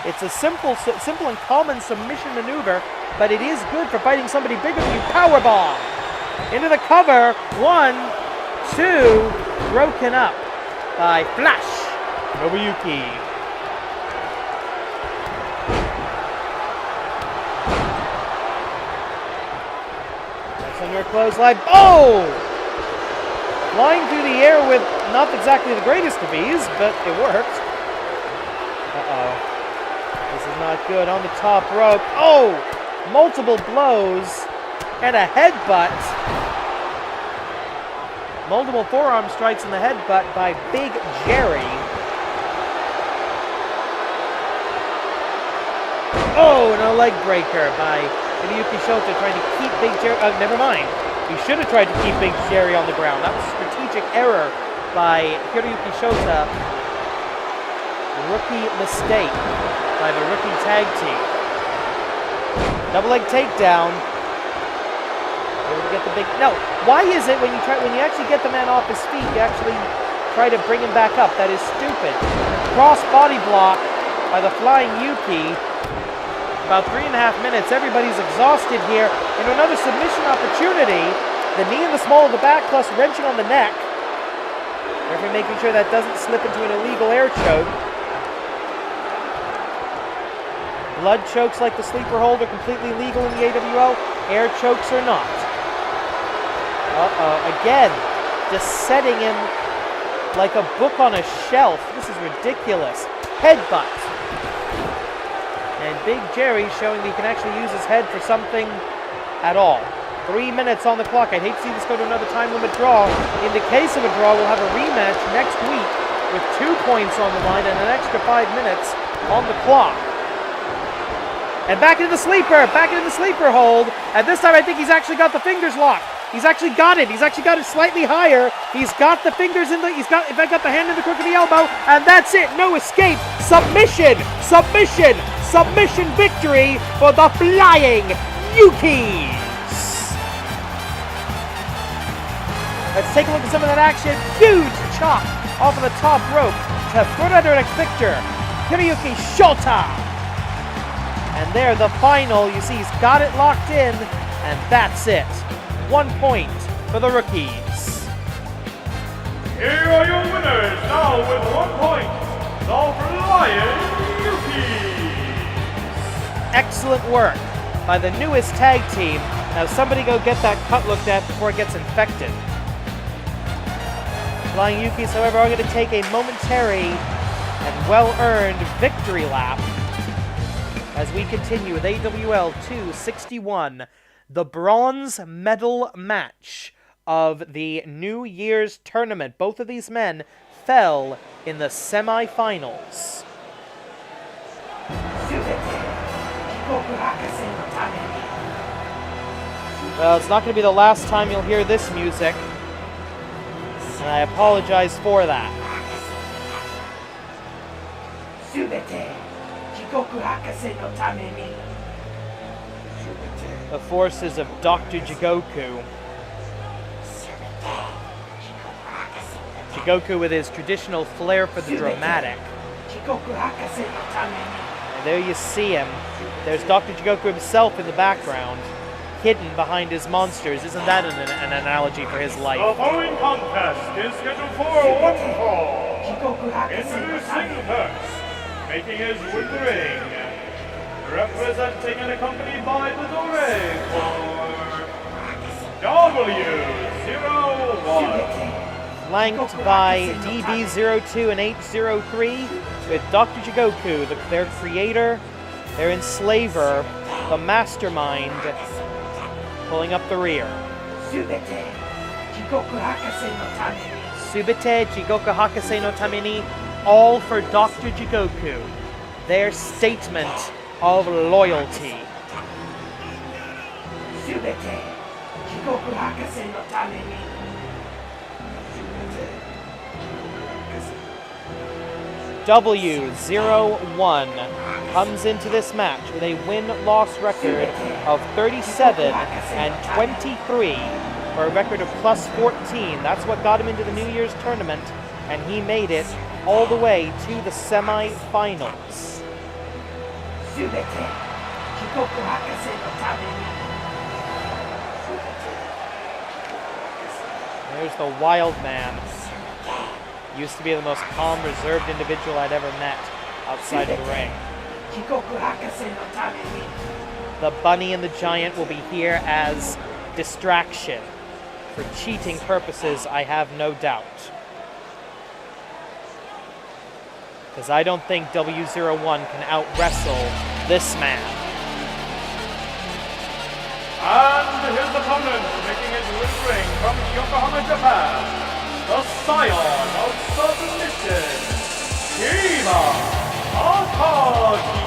It's a simple and common submission maneuver, but it is good for fighting somebody bigger than you. Powerbomb into the cover. 1, 2, broken up by Flash Nobuyuki. That's under a clothesline. Oh! Flying through the air with not exactly the greatest of ease, but it worked. Uh-oh. This is not good. On the top rope. Oh! Multiple blows and a headbutt. Multiple forearm strikes in the headbutt by Big Jerry. Oh, and a leg breaker by Hiroyuki Shota trying to keep Big Jerry... never mind. He should have tried to keep Big Jerry on the ground. That was a strategic error by Hiroyuki Shota. Rookie mistake by the rookie tag team. Double leg takedown. Able to get the big... No, why is it when you actually get the man off his feet, you actually try to bring him back up? That is stupid. Cross body block by the flying Yuki. About 3.5 minutes. Everybody's exhausted here. And another submission opportunity. The knee in the small of the back plus wrenching on the neck. Referee making sure that doesn't slip into an illegal air choke. Blood chokes like the sleeper hold are completely legal in the AWL. Air chokes are not. Uh-oh. Again, just setting him like a book on a shelf. This is ridiculous. Headbutt. And Big Jerry showing that he can actually use his head for something at all. 3 minutes on the clock. I'd hate to see this go to another time limit draw. In the case of a draw, we'll have a rematch next week with 2 points on the line and an extra 5 minutes on the clock. And back into the sleeper hold. And this time I think he's actually got the fingers locked. He's actually got it. He's actually got it slightly higher. He's got the fingers in the... He's got the hand in the crook of the elbow. And that's it. No escape. Submission. Submission. Submission victory for the Flying Yukis. Let's take a look at some of that action. Huge chop off of the top rope to Frederick Victor. Hiroyuki Shota. And there, the final. You see, he's got it locked in. And that's it. 1 point for the rookies. Here are your winners, now with 1 point, the Flying Yukis. Excellent work by the newest tag team. Now somebody go get that cut looked at before it gets infected. Flying Yukis, however, are going to take a momentary and well-earned victory lap as we continue with AWL 261. The bronze medal match of the New Year's tournament. Both of these men fell in the semifinals. Well, it's not going to be the last time you'll hear this music, and I apologize for that. The forces of Dr. Jigoku. Jigoku with his traditional flair for the dramatic. And there you see him. There's Dr. Jigoku himself in the background, hidden behind his monsters. Isn't that an analogy for his life? The following contest is scheduled for one fall. Introducing first, making his way to the ring, representing and accompanied by the Dore for AWL. Flanked by DB02 and H03 with Dr. Jigoku, their creator, their enslaver, the mastermind, pulling up the rear. Subete Jigoku Hakase no Tameni, all for Dr. Jigoku, their statement of loyalty. W01 comes into this match with a win-loss record of 37 and 23 for a record of plus 14. That's what got him into the New Year's tournament, and he made it all the way to the semi-finals. There's the Wild Man. Used to be the most calm, reserved individual I'd ever met outside of the ring. The Bunny and the Giant will be here as distraction. For cheating purposes, I have no doubt. Because I don't think W01 can out-wrestle this man. And his opponent, making his way to the ring from Yokohama, Japan, the scion of submission, Chiba Akagi.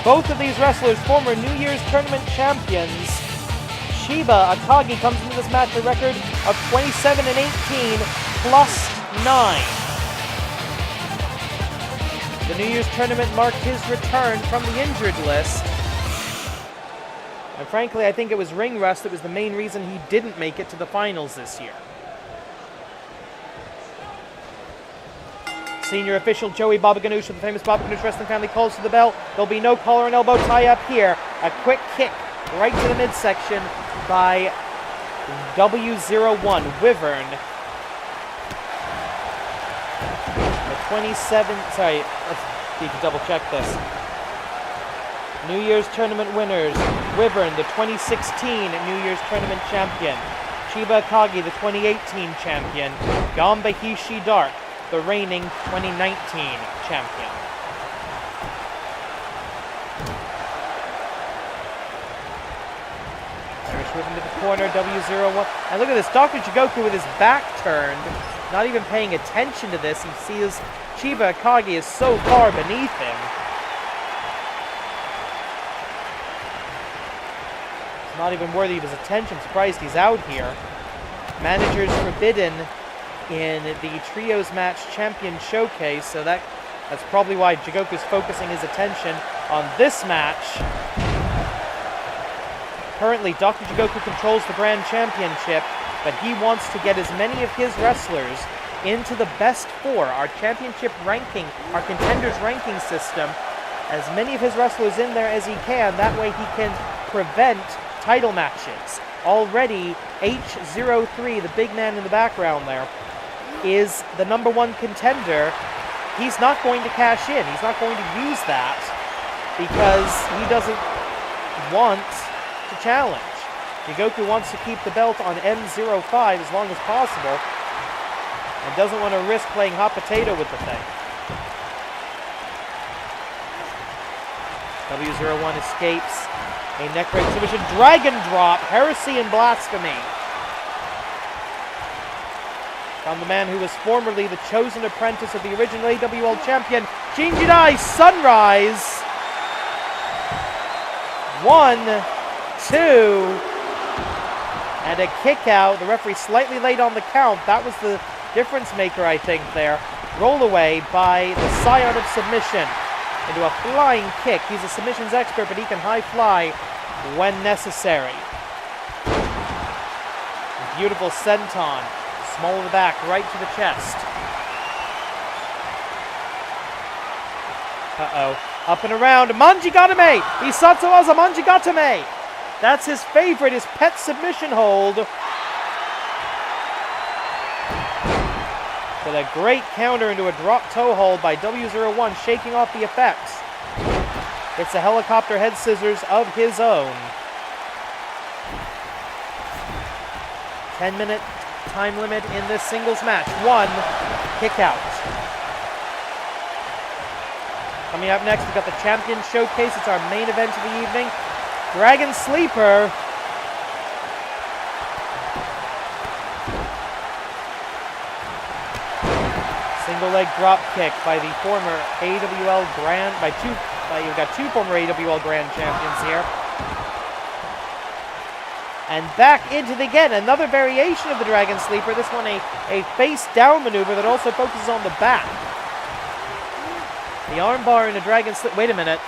Both of these wrestlers, former New Year's Tournament champions. Chiba Akagi comes into this match with a record of 27 and 18 plus 9. The New Year's Tournament marked his return from the injured list. And frankly, I think it was ring rust that was the main reason he didn't make it to the finals this year. Senior official Joey Baba Ganoush of the famous Baba Ganoush Wrestling family calls to the bell. There'll be no collar and elbow tie up here. A quick kick right to the midsection by W01, Wyvern. The 27, sorry, let's need to double check this. New Year's Tournament winners, Wyvern, the 2016 New Year's Tournament champion. Chiba Akagi, the 2018 champion. Gamba Hishi Dark, the reigning 2019 champion. Irish whip into the corner, W01. And look at this, Dr. Jigoku with his back turned, not even paying attention to this. He sees Chiba Akagi is so far beneath him. not even worthy of his attention. I'm surprised he's out here. Manager's forbidden in the Trios Match Champion Showcase, so that's probably why Jigoku's focusing his attention on this match. Currently, Dr. Jigoku controls the Grand Championship, but he wants to get as many of his wrestlers into the best four, our championship ranking, our contenders ranking system, as many of his wrestlers in there as he can. That way he can prevent title matches. Already, H03, the big man in the background there, is the #1 contender. He's not going to cash in. He's not going to use that because he doesn't want to challenge. Jigoku wants to keep the belt on M05 as long as possible and doesn't want to risk playing hot potato with the thing. W01 escapes a neckbreak submission. Dragon drop, heresy and blasphemy. On the man who was formerly the chosen apprentice of the original AWL champion, Shinjidai Sunrise. 1, 2, and a kick out. The referee slightly late on the count. That was the difference maker, I think, there. Roll away by the Scion of Submission into a flying kick. He's a submissions expert, but he can high fly when necessary. Beautiful senton. Small of the back, right to the chest. Uh-oh. Up and around. Manjigatame! Isatsuwaza Manjigatame! That's his favorite, his pet submission hold. With a great counter into a drop toe hold by W01, shaking off the effects. It's a helicopter head scissors of his own. 10-minute time limit in this singles match. 1 kick out. Coming up next, we've got the Champion Showcase. It's our main event of the evening. Dragon Sleeper. Single leg drop kick by the former AWL Grand, you've got two former AWL Grand Champions here. And back into the, again, another variation of the Dragon Sleeper. This one a face-down maneuver that also focuses on the back. The armbar in a Dragon Sleeper. Wait a minute.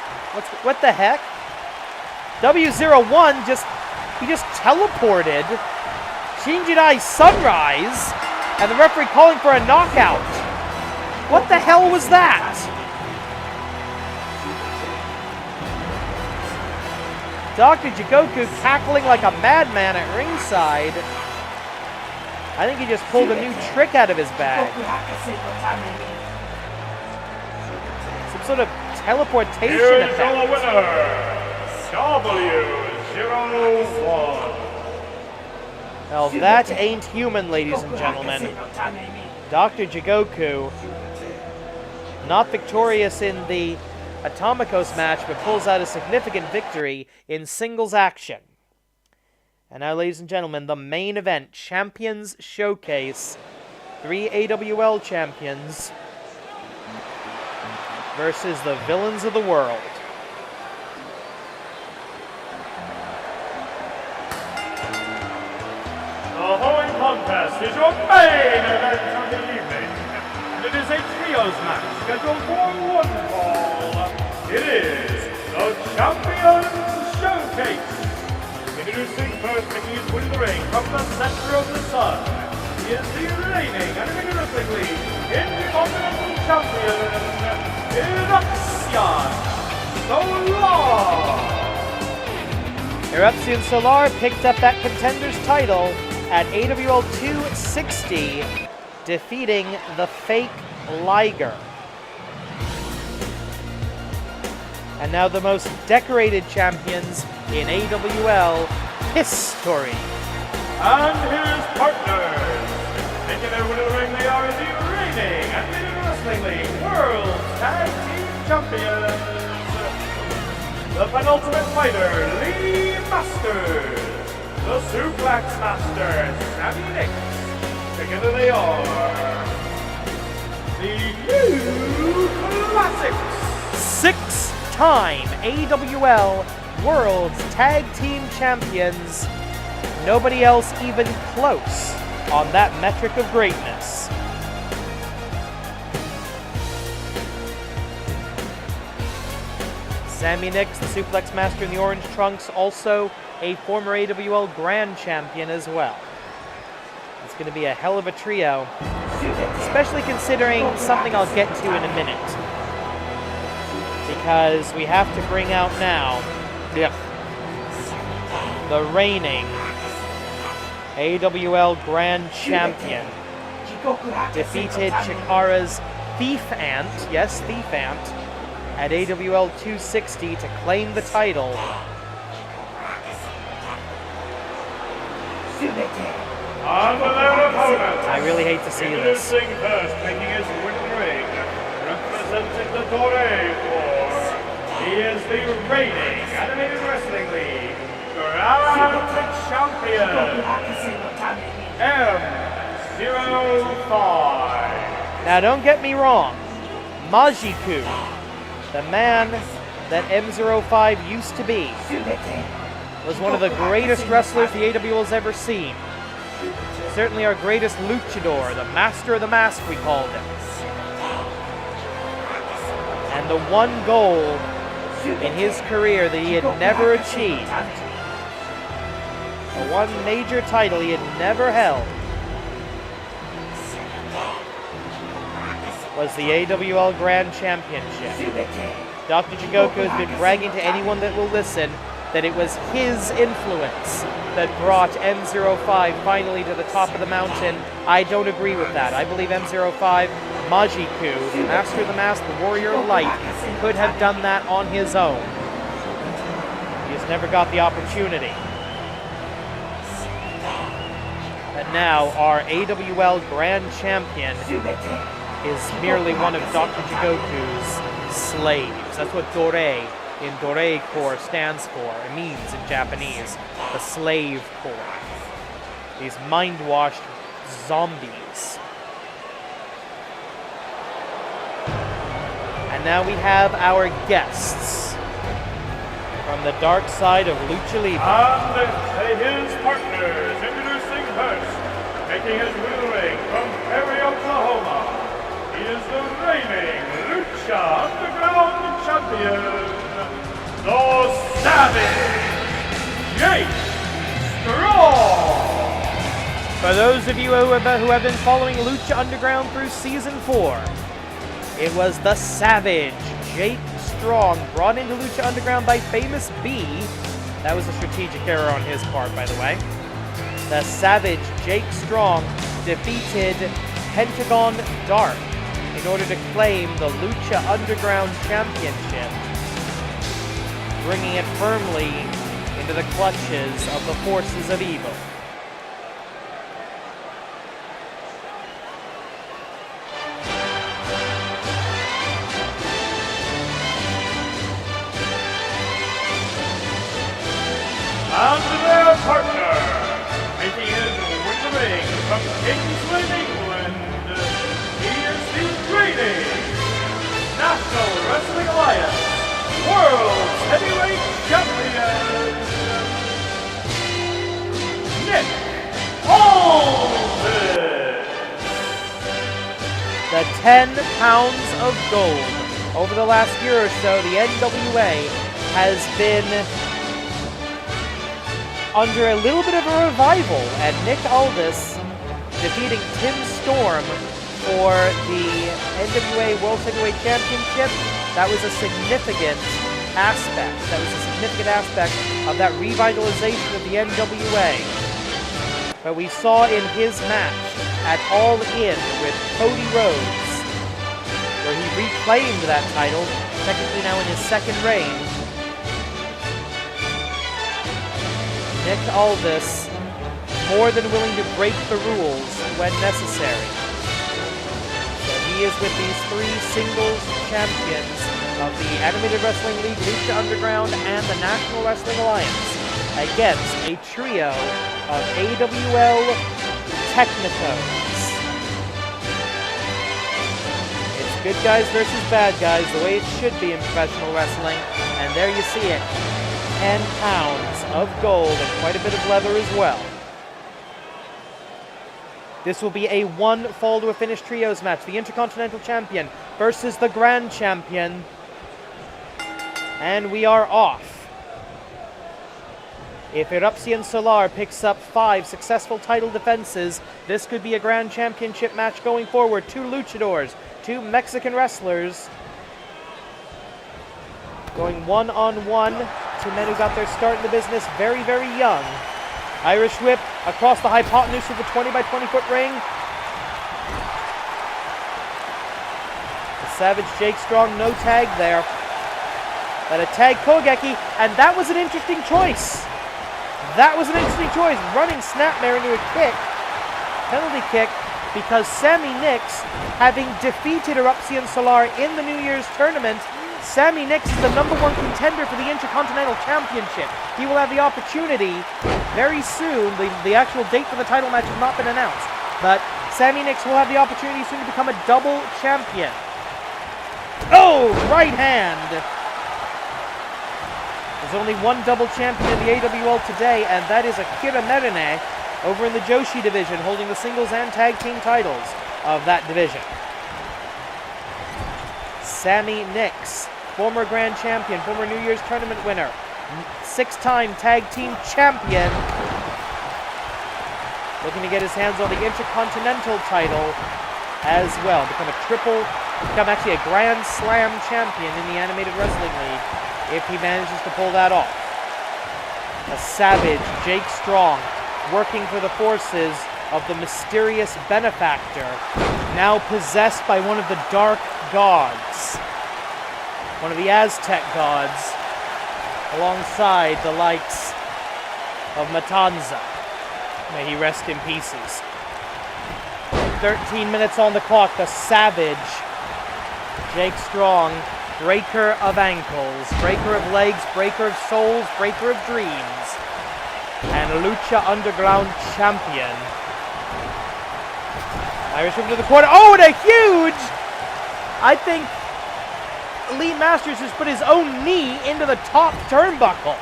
What the heck? W01 just teleported Shinjidai Sunrise, and the referee calling for a knockout. What the hell was that? Dr. Jigoku cackling like a madman at ringside. I think he just pulled a new trick out of his bag. Some sort of teleportation Here's effect. your winner, W01. Well, that ain't human, ladies and gentlemen. Dr. Jigoku, not victorious in the Atomicos match, but pulls out a significant victory in singles action. And now, ladies and gentlemen, the main event, Champions Showcase. 3 AWL champions versus the villains of the world. The following contest is your main event of the evening. And it is a trios match scheduled for 1 fall. It is the Champions Showcase. Introducing first, making his way to the ring from the center of the sun. He is the reigning Animated Wrestling League Intercontinental Champion, Solar. Eruption Solar picked up that contender's title at AWL 260, defeating the fake Liger. And now the most decorated champions in AWL history. And his partners. Making their way to the ring, they are the reigning Animated Wrestling League World Tag Team Champions. The penultimate fighter, Lee Masters. The Suplex Master, Sammy Nicks. Together they are the New Classics. 6-time AWL World's Tag Team Champions. Nobody else even close on that metric of greatness. Sammy Nix, the Suplex Master in the orange trunks, also a former AWL Grand Champion as well. It's going to be a hell of a trio, especially considering something I'll get to in a minute. Because we have to bring out now the reigning AWL Grand Champion. Defeated Chikara's Thief Ant, yes, Thief Ant, at AWL 260 to claim the title. I really hate to see this. Introducing first, making his way to the ring, representing the Toray Corps. He is the reigning Animated Wrestling League Grand Champion, M05. Now don't get me wrong, Majiku, the man that M05 used to be, was one of the greatest wrestlers the AWL has ever seen. Certainly our greatest luchador, the master of the mask we called him. And the one goal in his career that he had never achieved, the one major title he had never held, was the AWL Grand Championship. Dr. Jigoku has been bragging to anyone that will listen that it was his influence that brought M05 finally to the top of the mountain. I don't agree with that. I believe M05, Majiku, the Master of the Mask, the Warrior of Light, could have done that on his own. He has never got the opportunity. And now our AWL Grand Champion is merely one of Dr. Jigoku's slaves. That's what Dore in Dore Corps stands for. It means in Japanese, the slave corps. These mind-washed zombies. And now we have our guests from the dark side of Lucha Libre. And his partners, introducing first, making his way to the ring from Perry, Oklahoma. He is the reigning Lucha Underground Champion, the Savage Jake Strong. For those of you who have been following Lucha Underground through Season 4, it was the Savage Jake Strong, brought into Lucha Underground by Famous B. That was a strategic error on his part, by the way. The Savage Jake Strong defeated Pentagon Dark in order to claim the Lucha Underground Championship, bringing it firmly into the clutches of the forces of evil. And their partner, making his way to the ring from Kingsland, England, he is the reigning National Wrestling Alliance World Heavyweight Champion, Nick Aldis. The 10 pounds of gold. Over the last year or so, the NWA has been under a little bit of a revival, and Nick Aldis defeating Tim Storm for the NWA World Heavyweight Championship. That was a significant aspect. That was a significant aspect of that revitalization of the NWA. But we saw in his match at All In with Cody Rhodes, where he reclaimed that title, technically now in his second reign. Nick Aldis, more than willing to break the rules when necessary. So he is with these three singles champions of the Animated Wrestling League, Lucha Underground, and the National Wrestling Alliance against a trio of AWL Technicos. It's good guys versus bad guys, the way it should be in professional wrestling, and there you see it. pounds of gold and quite a bit of leather as well. This will be a one fall to a finish trios match. The Intercontinental Champion versus the Grand Champion. And we are off. If Eruption Solar picks up 5 successful title defenses, this could be a Grand Championship match going forward. 2 luchadors, 2 Mexican wrestlers, going one-on-one. 2 men who got their start in the business very, very young. Irish whip across the hypotenuse of the 20 by 20 foot ring. The Savage Jake Strong, no tag there. But a tag Kogeki, and that was an interesting choice. That was an interesting choice. Running Snapmare into a kick, penalty kick, because Sammy Nix, having defeated Eruption Solar in the New Year's tournament, Sammy Nix is the #1 contender for the Intercontinental Championship. He will have the opportunity very soon. The actual date for the title match has not been announced, but Sammy Nix will have the opportunity soon to become a double champion. Oh, right hand. There's only one double champion in the AWL today, and that is Akira Merine over in the Joshi division, holding the singles and tag team titles of that division. Sammy Nix, former Grand Champion, former New Year's Tournament winner, 6-time tag team champion, looking to get his hands on the Intercontinental title as well, become actually a Grand Slam champion in the Animated Wrestling League if he manages to pull that off. A Savage Jake Strong working for the forces of the mysterious benefactor, now possessed by one of the dark gods, one of the Aztec gods, alongside the likes of Matanza. May he rest in pieces. 13 minutes on the clock. The Savage Jake Strong, breaker of ankles, breaker of legs, breaker of souls, breaker of dreams, and Lucha Underground champion. Irish whip to the corner. Oh, and a huge! I think Elite Masters has put his own knee into the top turnbuckle.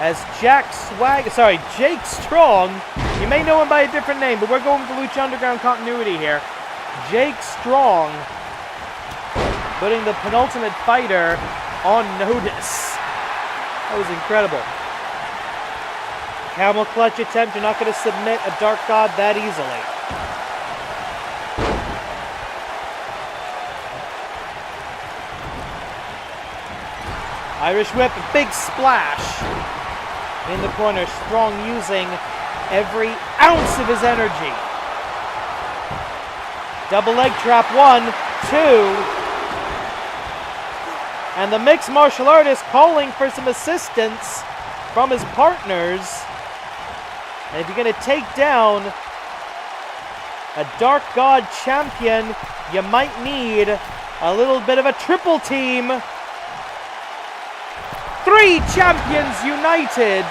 As Jake Strong, you may know him by a different name, but we're going with the Lucha Underground continuity here. Jake Strong putting the penultimate fighter on notice. That was incredible. Camel clutch attempt. You're not going to submit a Dark God that easily. Irish whip, a big splash in the corner. Strong using every ounce of his energy. Double leg trap, 1, 2. And the mixed martial artist calling for some assistance from his partners. And if you're going to take down a Dark God champion, you might need a little bit of a triple team. 3 champions united.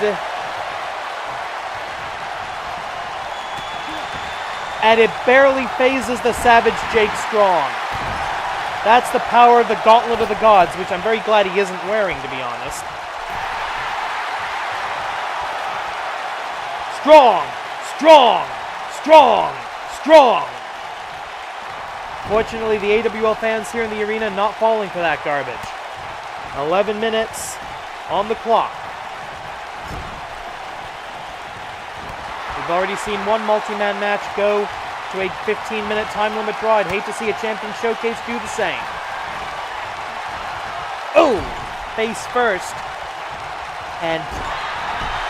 And it barely phases the Savage Jake Strong. That's the power of the Gauntlet of the Gods, which I'm very glad he isn't wearing, to be honest. Strong, strong, strong, strong. Fortunately, the AWL fans here in the arena not falling for that garbage. 11 minutes on the clock. We've already seen one multi-man match go to a 15-minute time limit draw. I'd hate to see a champion showcase do the same. Oh, face first. And,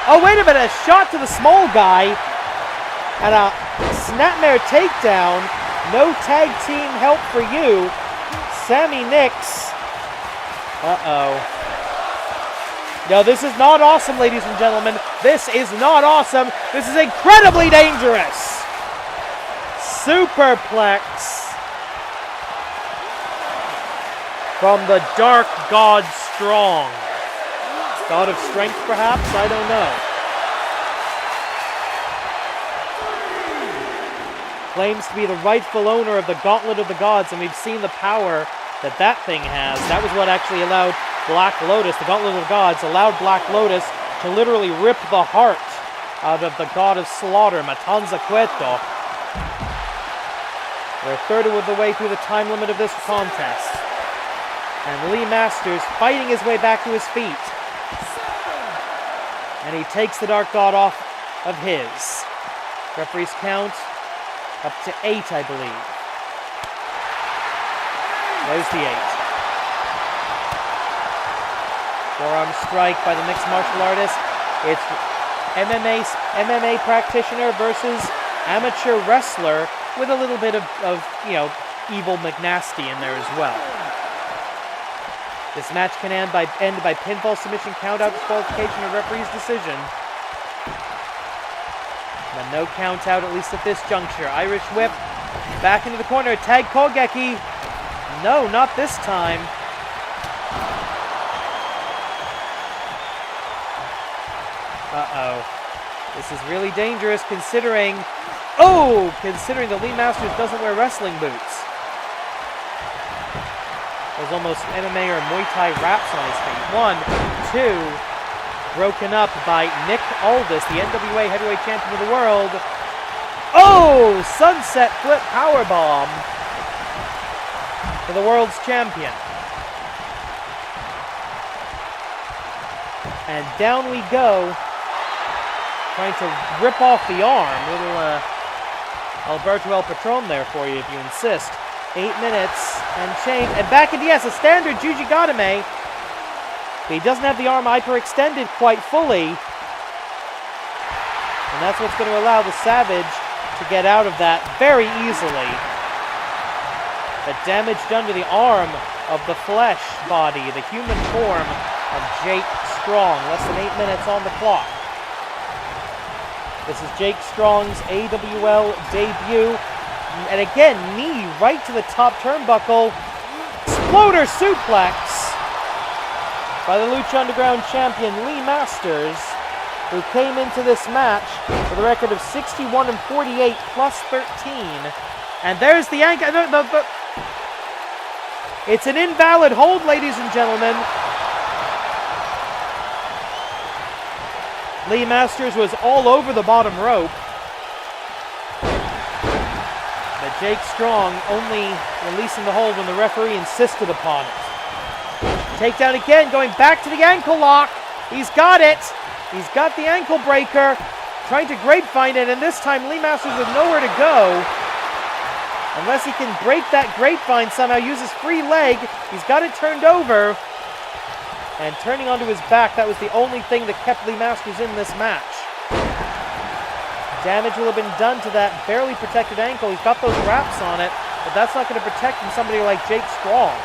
oh, wait a minute, a shot to the small guy. And a snapmare takedown. No tag team help for you. Sammy Nix. Uh-oh. No, this is not awesome, ladies and gentlemen. This is not awesome. This is incredibly dangerous. Superplex from the Dark God Strong. God of Strength, perhaps? I don't know. Claims to be the rightful owner of the Gauntlet of the Gods, and we've seen the power that thing has. That was what actually allowed Black Lotus, the Gauntlet of Gods, allowed Black Lotus to literally rip the heart out of the god of slaughter, Matanza Cueto. We're a third of the way through the time limit of this contest. And Lee Masters fighting his way back to his feet. And he takes the Dark God off of his. Referee's count up to 8, I believe. There's the 8. Forearm strike by the mixed martial artist. It's MMA practitioner versus amateur wrestler with a little bit of evil McNasty in there as well. This match can end by pinfall, submission, countout, disqualification, or referee's decision. But no count out, at least at this juncture. Irish whip, back into the corner, tag Kogeki. No, not this time. Uh-oh. This is really dangerous considering that Lee Masters doesn't wear wrestling boots. There's almost MMA or Muay Thai wraps on his feet. 1, 2, broken up by Nick Aldis, the NWA Heavyweight Champion of the world. Oh, sunset flip powerbomb for the world's champion. And down we go, trying to rip off the arm. Little Alberto El Patron there for you if you insist. 8 minutes and change. And back into, yes, a standard Juji Gadame. But he doesn't have the arm hyperextended quite fully. And that's what's going to allow the Savage to get out of that very easily. The damage done to the arm of the flesh body, the human form of Jake Strong. Less than 8 minutes on the clock. This is Jake Strong's AWL debut. And again, knee right to the top turnbuckle. Exploder suplex by the Lucha Underground champion Lee Masters, who came into this match with a record of 61-48 plus 13. And there's the ankle. It's an invalid hold, ladies and gentlemen. Lee Masters was all over the bottom rope. But Jake Strong only releasing the hold when the referee insisted upon it. Takedown again, going back to the ankle lock. He's got it. He's got the ankle breaker. Trying to grapevine it, and this time Lee Masters with nowhere to go. Unless he can break that grapevine somehow, use his free leg. He's got it turned over. And turning onto his back, that was the only thing that kept Lee Masters in this match. Damage will have been done to that barely protected ankle. He's got those wraps on it, but that's not going to protect from somebody like Jake Strong.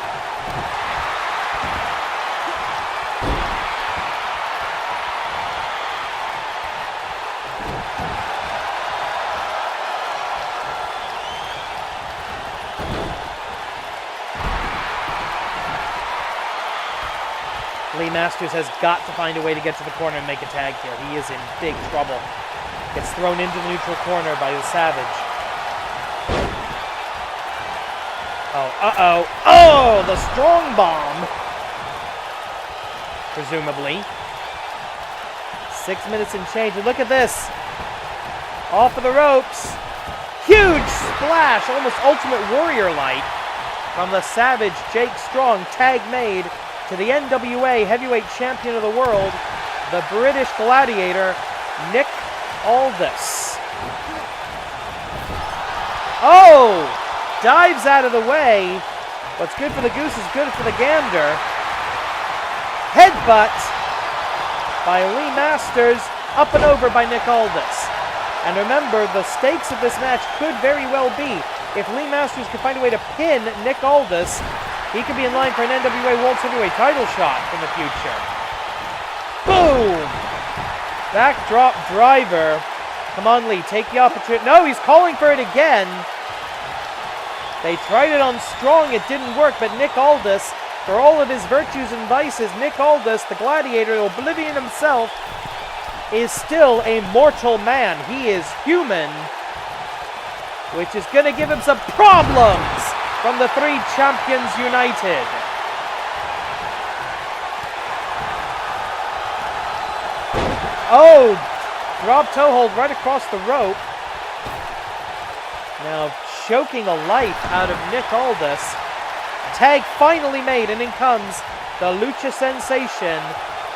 Lee Masters has got to find a way to get to the corner and make a tag here. He is in big trouble. Gets thrown into the neutral corner by the Savage. Oh, uh-oh. Oh, the strong bomb. Presumably. 6 minutes and change. And look at this. Off of the ropes. Huge splash, almost Ultimate Warrior-like, from the Savage Jake Strong. Tag made to the NWA Heavyweight Champion of the World, the British Gladiator, Nick Aldis. Oh! Dives out of the way. What's good for the goose is good for the gander. Headbutt by Lee Masters, up and over by Nick Aldis. And remember, the stakes of this match could very well be, if Lee Masters can find a way to pin Nick Aldis, he could be in line for an NWA World Heavyweight title shot in the future. Boom! Backdrop driver. Come on, Lee, take the opportunity. No, he's calling for it again. They tried it on Strong, it didn't work, but Nick Aldis, for all of his virtues and vices, Nick Aldis, the Gladiator, Oblivion himself, is still a mortal man. He is human, which is going to give him some problems. from the three champions united. Oh, drop toe hold right across the rope. Now choking a life out of Nick Aldis. Tag finally made, and in comes the Lucha Sensation,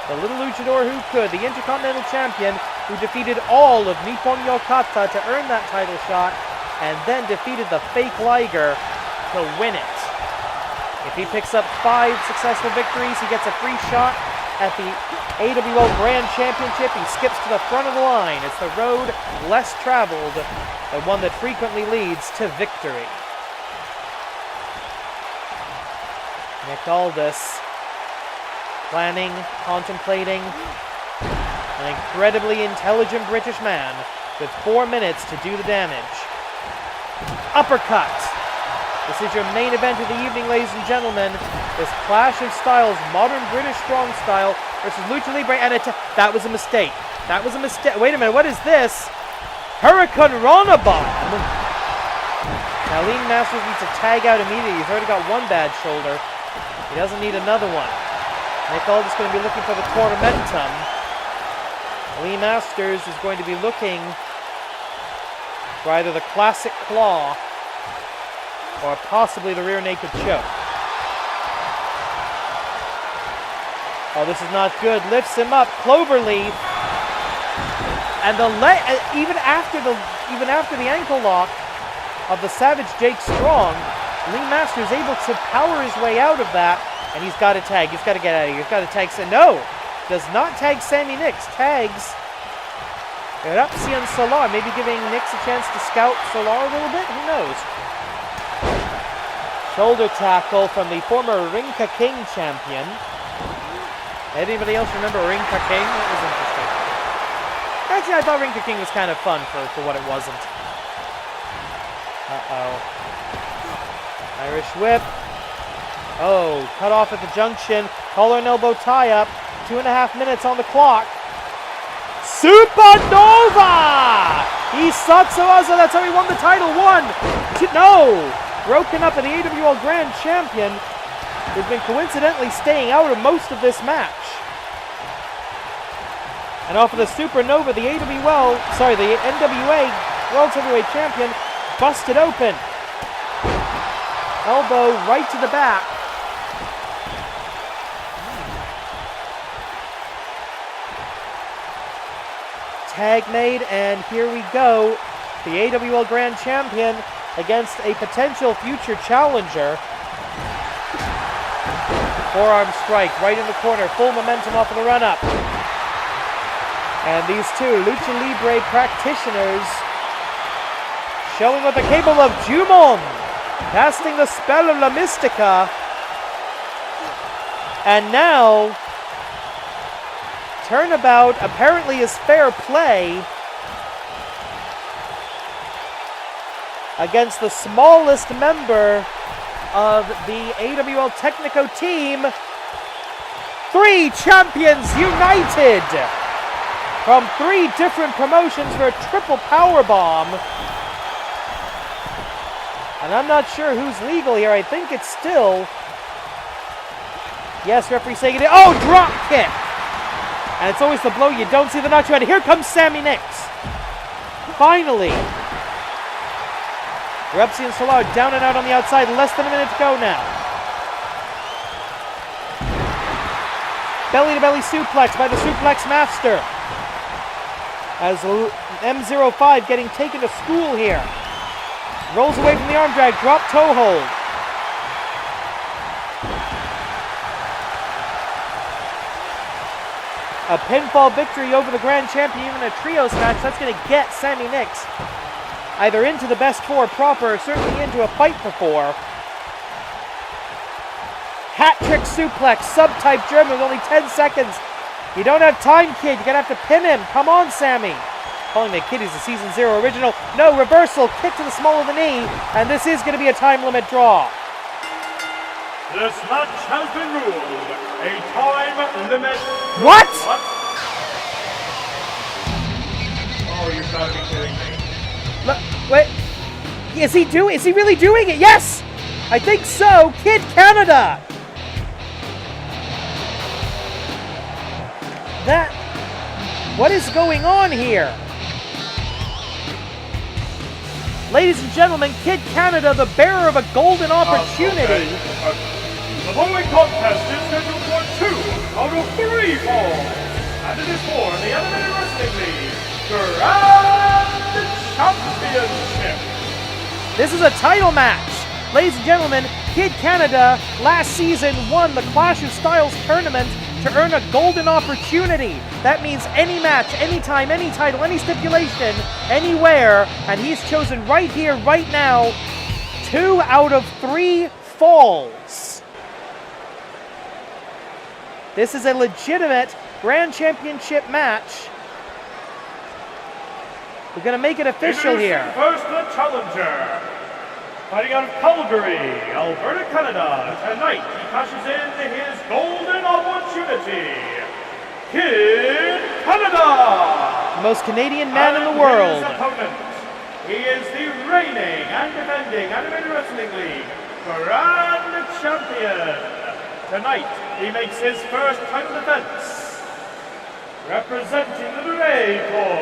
the little luchador who could, the Intercontinental Champion, who defeated all of Nippon Yokata to earn that title shot, and then defeated the fake Liger to win it. If he picks up 5 successful victories, he gets a free shot at the AWL Grand Championship. He skips to the front of the line. It's the road less traveled, the one that frequently leads to victory. Nick Aldis planning, contemplating, an incredibly intelligent British man with 4 minutes to do the damage. Uppercut. This is your main event of the evening, ladies and gentlemen. This clash of styles, modern British strong style versus Lucha Libre, and that was a mistake. That was a mistake. Wait a minute, what is this? Hurricane Rana Bomb. Now, Lean Masters needs to tag out immediately. He's already got one bad shoulder. He doesn't need another one. Nick Aldis is going to be looking for the Tormentum. Lee Masters is going to be looking for either the classic claw or possibly the rear naked choke. Oh, this is not good. Lifts him up. Cloverleaf. And even after the ankle lock of the Savage Jake Strong, Lee Masters able to power his way out of that, and he's got to tag. He's got to get out of here. He's got to tag. No, does not tag Sammy Nix. Tags Rapsi and Solar, maybe giving Nix a chance to scout Solar a little bit. Who knows? Shoulder tackle from the former Rinka King champion. Anybody else remember Rinka King? That was interesting. Actually, I thought Rinka King was kind of fun for what it wasn't. Uh-oh. Irish whip. Oh, cut off at the junction. Collar and elbow tie-up. 2.5 minutes on the clock. Supernova! Isatsuaza, that's how he won the title. 1, 2, no! Broken up in the AWL Grand Champion, who's been coincidentally staying out of most of this match. And off of the Supernova, the NWA World Heavyweight Champion busted open. Elbow right to the back. Tag made, and here we go. The AWL Grand Champion against a potential future challenger. Forearm strike right in the corner. Full momentum off of the run-up. And these two Lucha Libre practitioners showing what they're capable of. Jumon casting the spell of La Mystica. And now, turnabout apparently is fair play against the smallest member of the AWL Technico team. 3 champions united from 3 different promotions for a triple power bomb. And I'm not sure who's legal here. I think it's still... Yes, referee saying it. Oh, drop kick! And it's always the blow you don't see the notch out. Here comes Sammy Nix. Finally. Repsi and Solar down and out on the outside. Less than a minute to go now. Belly-to-belly suplex by the Suplex Master. As M05 getting taken to school here. Rolls away from the arm drag. Drop toe hold. A pinfall victory over the Grand Champion, even a trios match. That's going to get Sammy Nix either into the best 4 proper, or certainly into a fight for 4. Hat-trick suplex, sub-type German with only 10 seconds. You don't have time, kid. You're going to have to pin him. Come on, Sammy. Calling the kid, he's a Season 0 original. No, reversal, kick to the small of the knee, and this is going to be a time limit draw. This match has been ruled a time limit. What? Oh, you've got to be kidding me. Look, wait. Is he really doing it? Yes! I think so. Kid Canada. What is going on here? Ladies and gentlemen, Kid Canada, the bearer of a golden opportunity. The following contest is scheduled for 2 out of 3 falls, and it is for the Animated Wrestling League Grand Championship. This is a title match. Ladies and gentlemen, Kid Canada last season won the Clash of Styles tournament to earn a golden opportunity. That means any match, anytime, any title, any stipulation, anywhere, and he's chosen right here, right now, 2 out of 3 falls. This is a legitimate Grand Championship match. We're going to make it official here. First, the challenger. Fighting out of Calgary, Alberta, Canada. Tonight, he cashes in his golden opportunity. Kid Canada! The most Canadian man in the world. His opponent, he is the reigning and defending Animated Wrestling League Grand Champion. Tonight, he makes his first title defense. Representing the Beret for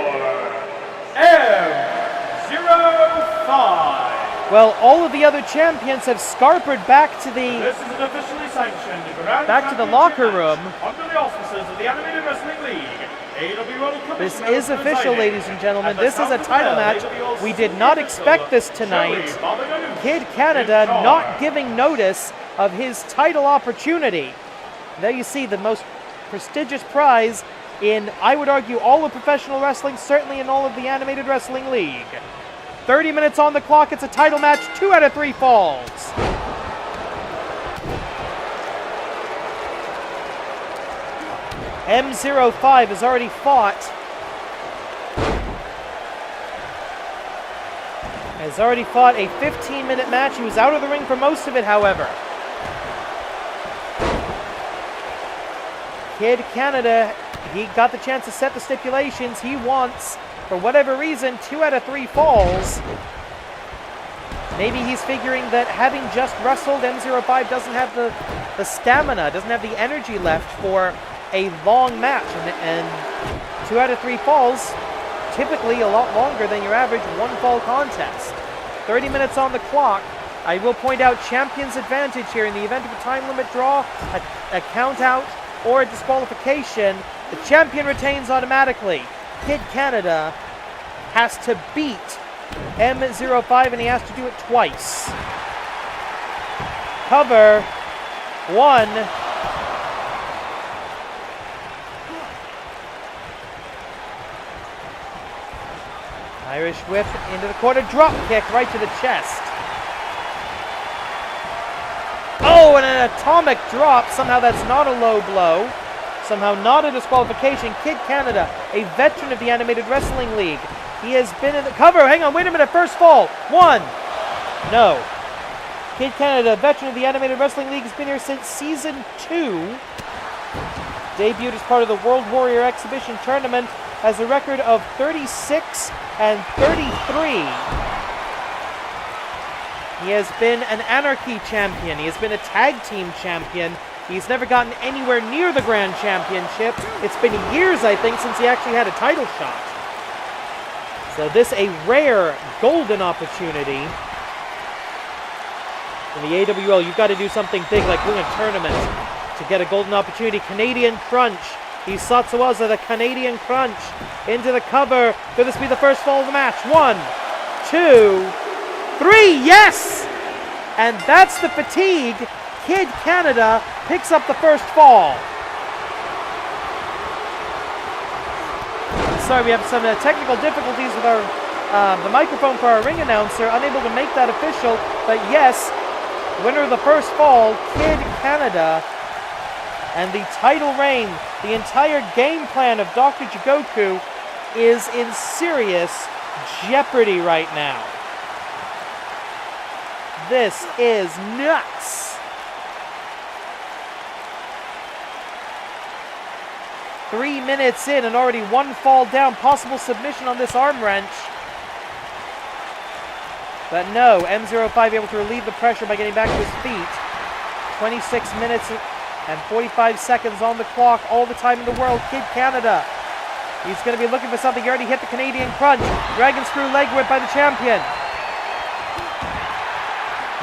M05. Well, all of the other champions have scarpered back to the This is an officially sanctioned Grand back to the locker room. Under the auspices of the Animated Wrestling League, AWL This is official, ladies and gentlemen. This is a title match. We did not expect this tonight. Kid Canada not giving notice of his title opportunity. There you see the most prestigious prize in, I would argue, all of professional wrestling, certainly in all of the Animated Wrestling League. 30 minutes on the clock. It's a title match. 2 out of 3 falls. M05 has already fought. Has already fought a 15-minute match. He was out of the ring for most of it, however. Kid Canada, he got the chance to set the stipulations. He wants, for whatever reason, 2 out of 3 falls. Maybe he's figuring that having just wrestled, M05 doesn't have the stamina, doesn't have the energy left for a long match. And 2 out of 3 falls, typically a lot longer than your average 1-fall contest. 30 minutes on the clock. I will point out champion's advantage here in the event of a time limit draw, a count out, or a disqualification. The champion retains automatically. Kid Canada has to beat M05, and he has to do it twice. Cover 1. Irish whip into the corner, drop kick right to the chest. Oh, and an atomic drop. Somehow that's not a low blow. Somehow not a disqualification. Kid Canada, a veteran of the Animated Wrestling League. He has been in the cover. Hang on, wait a minute. First fall. 1. No. Kid Canada, veteran of the Animated Wrestling League, has been here since Season 2. Debuted as part of the World Warrior Exhibition Tournament. Has a record of 36 and 33. He has been an Anarchy champion. He has been a tag team champion. He's never gotten anywhere near the Grand Championship. It's been years, I think, since he actually had a title shot. So this a rare golden opportunity. In the AWL, you've got to do something big like win a tournament to get a golden opportunity. Canadian Crunch. He's Satsuwaza, the Canadian Crunch. Into the cover. Could this be the first fall of the match? 1, 2, 3. Yes! And that's the fatigue. Kid Canada picks up the first fall. Sorry, we have some technical difficulties with our the microphone for our ring announcer. Unable to make that official. But yes, winner of the first fall, Kid Canada. And the title reign, the entire game plan of Dr. Jigoku is in serious jeopardy right now. This is nuts. Three minutes in and already 1 fall down. Possible submission on this arm wrench. But no, M05 able to relieve the pressure by getting back to his feet. 26 minutes and 45 seconds on the clock, all the time in the world. Kid Canada. He's going to be looking for something. He already hit the Canadian crunch. Dragon screw leg whip by the champion.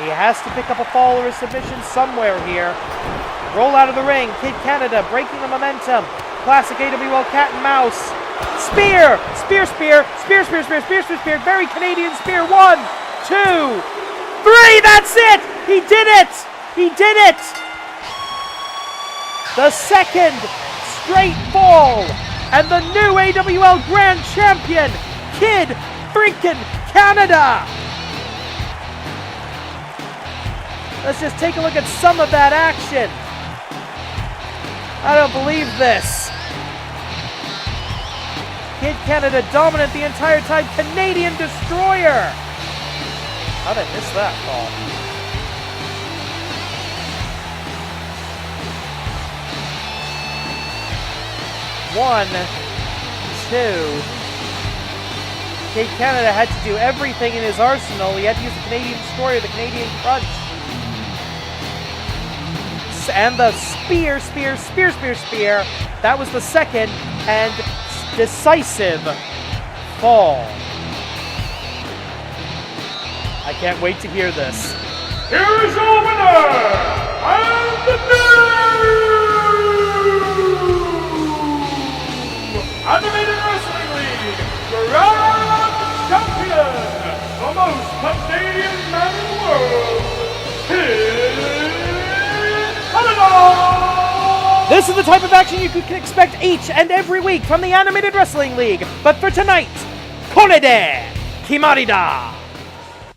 He has to pick up a fall or a submission somewhere here. Roll out of the ring. Kid Canada breaking the momentum. Classic AWL cat and mouse. Spear! Spear, spear, spear, spear, spear, spear, spear, spear. Very Canadian spear. 1, 2, 3. That's it! He did it! He did it! The second straight fall. And the new AWL Grand Champion, Kid freaking Canada! Let's just take a look at some of that action. I don't believe this. Kid Canada dominant the entire time. Canadian Destroyer. How did I miss that call? One, two. Kid Canada had to do everything in his arsenal. He had to use the Canadian Destroyer, the Canadian Crunch. And the spear, spear, spear, spear, spear. That was the second and decisive fall. I can't wait to hear this. Here is your winner, and the new Animated Wrestling League Grand Champion, the most Canadian man in the world, Kid Canada! This is the type of action you can expect each and every week from the Animated Wrestling League. But for tonight, Konede Kimarida!